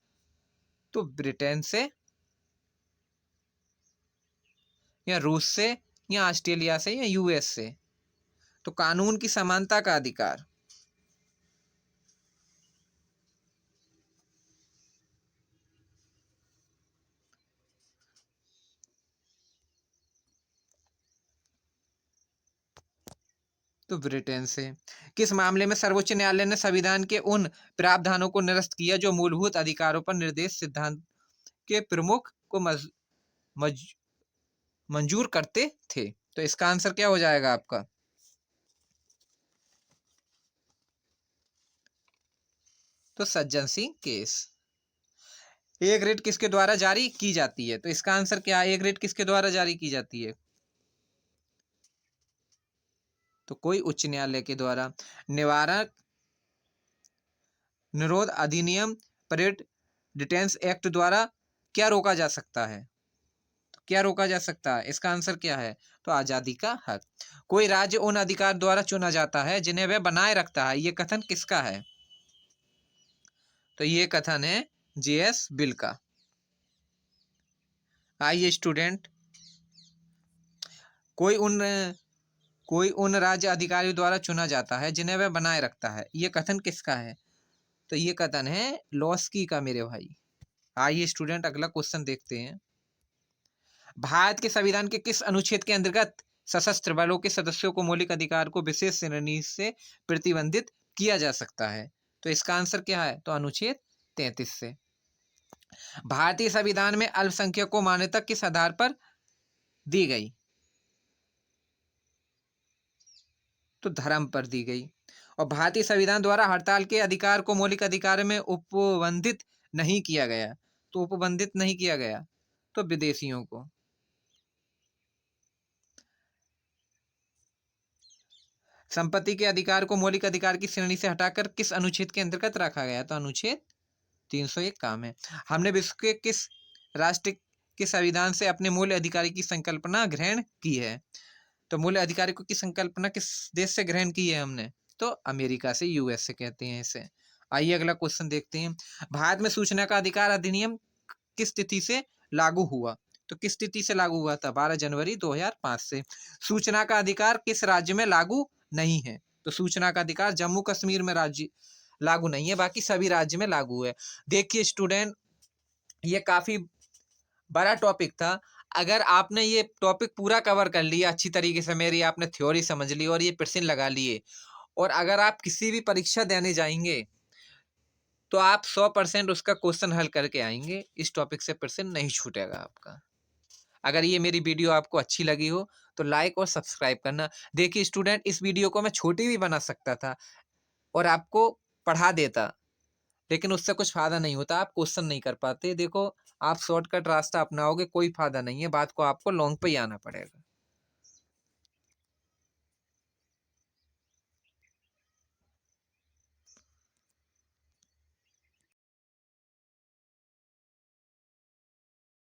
तो ब्रिटेन से या रूस से या ऑस्ट्रेलिया से या यूएस से। तो कानून की समानता का अधिकार। तो ब्रिटेन से। किस मामले में सर्वोच्च न्यायालय ने संविधान के उन प्रावधानों को निरस्त किया जो मूलभूत अधिकारों पर निर्देश सिद्धांत के प्रमुख को मज, मंजूर करते थे? तो इसका आंसर क्या हो जाएगा आपका? तो सज्जन सिंह केस। एक रिट किसके द्वारा जारी की जाती है? तो इसका आंसर क्या है? एक रिट किसके द्वारा जारी की जाती है? तो कोई उच्च न्यायालय के द्वारा। निवारक निरोध अधिनियम परेड डिटेंस एक्ट द्वारा क्या रोका जा सकता है? तो क्या रोका जा सकता है? इसका आंसर क्या है? तो आजादी का हक। कोई राज्य उन अधिकार द्वारा चुना जाता है जिन्हें वह बनाए रखता है, ये कथन किसका है? तो ये कथन है जेएस बिल का। आइए स्टूडेंट, कोई उन कोई उन राज्य अधिकारियों द्वारा चुना जाता है जिन्हें वह बनाए रखता है, ये कथन किसका है? तो ये कथन है लॉस्की का मेरे भाई। आइए स्टूडेंट, अगला क्वेश्चन देखते हैं। भारत के संविधान के किस अनुच्छेद के अंतर्गत सशस्त्र बलों के सदस्यों को मौलिक अधिकार को विशेष श्रेणी से प्रतिबंधित किया जा सकता है? तो इसका आंसर क्या है? तो अनुच्छेद 33 से। भारतीय संविधान में अल्पसंख्यक को मान्यता किस आधार पर दी गई? तो धर्म पर दी गई। और भारतीय संविधान द्वारा हड़ताल के अधिकार को मौलिक अधिकार में उपबंधित नहीं किया गया। तो उपबंधित नहीं किया गया तो विदेशियों को। संपत्ति के अधिकार को मौलिक अधिकार की श्रेणी से हटाकर किस अनुच्छेद के अंतर्गत रखा गया? तो अनुच्छेद 301 काम है। हमने विश्व के किस राष्ट्र के संविधान से अपने मूल अधिकार की संकल्पना ग्रहण की है? तो मूल अधिकार की संकल्पना किस देश से ग्रहण की है हमने? तो अमेरिका से, यूएस से कहते हैं इसे। आइए अगला क्वेश्चन देखते हैं। भारत में सूचना का अधिकार अधिनियम किस तिथि से लागू हुआ? तो किस तिथि से लागू हुआ था? 12 जनवरी 2005 से। सूचना का अधिकार किस राज्य में लागू नहीं है? तो सूचना का अधिकार जम्मू कश्मीर में राज्य लागू नहीं है, बाकी सभी राज्य में लागू है। देखिए स्टूडेंट, ये काफी बड़ा टॉपिक था। अगर आपने ये टॉपिक पूरा कवर कर लिया अच्छी तरीके से, मेरी आपने थ्योरी समझ ली और ये प्रश्न लगा लिए, और अगर आप किसी भी परीक्षा देने जाएंगे तो आप 100% उसका क्वेश्चन हल करके आएंगे। इस टॉपिक से प्रश्न नहीं छूटेगा आपका। अगर ये मेरी वीडियो आपको अच्छी लगी हो तो लाइक और सब्सक्राइब करना। देखिए स्टूडेंट, इस वीडियो को मैं छोटी भी बना सकता था और आपको पढ़ा देता, लेकिन उससे कुछ फायदा नहीं होता, आप क्वेश्चन नहीं कर पाते। देखो, आप शॉर्टकट रास्ता अपनाओगे, कोई फायदा नहीं है, बात को आपको लॉन्ग पे ही आना पड़ेगा।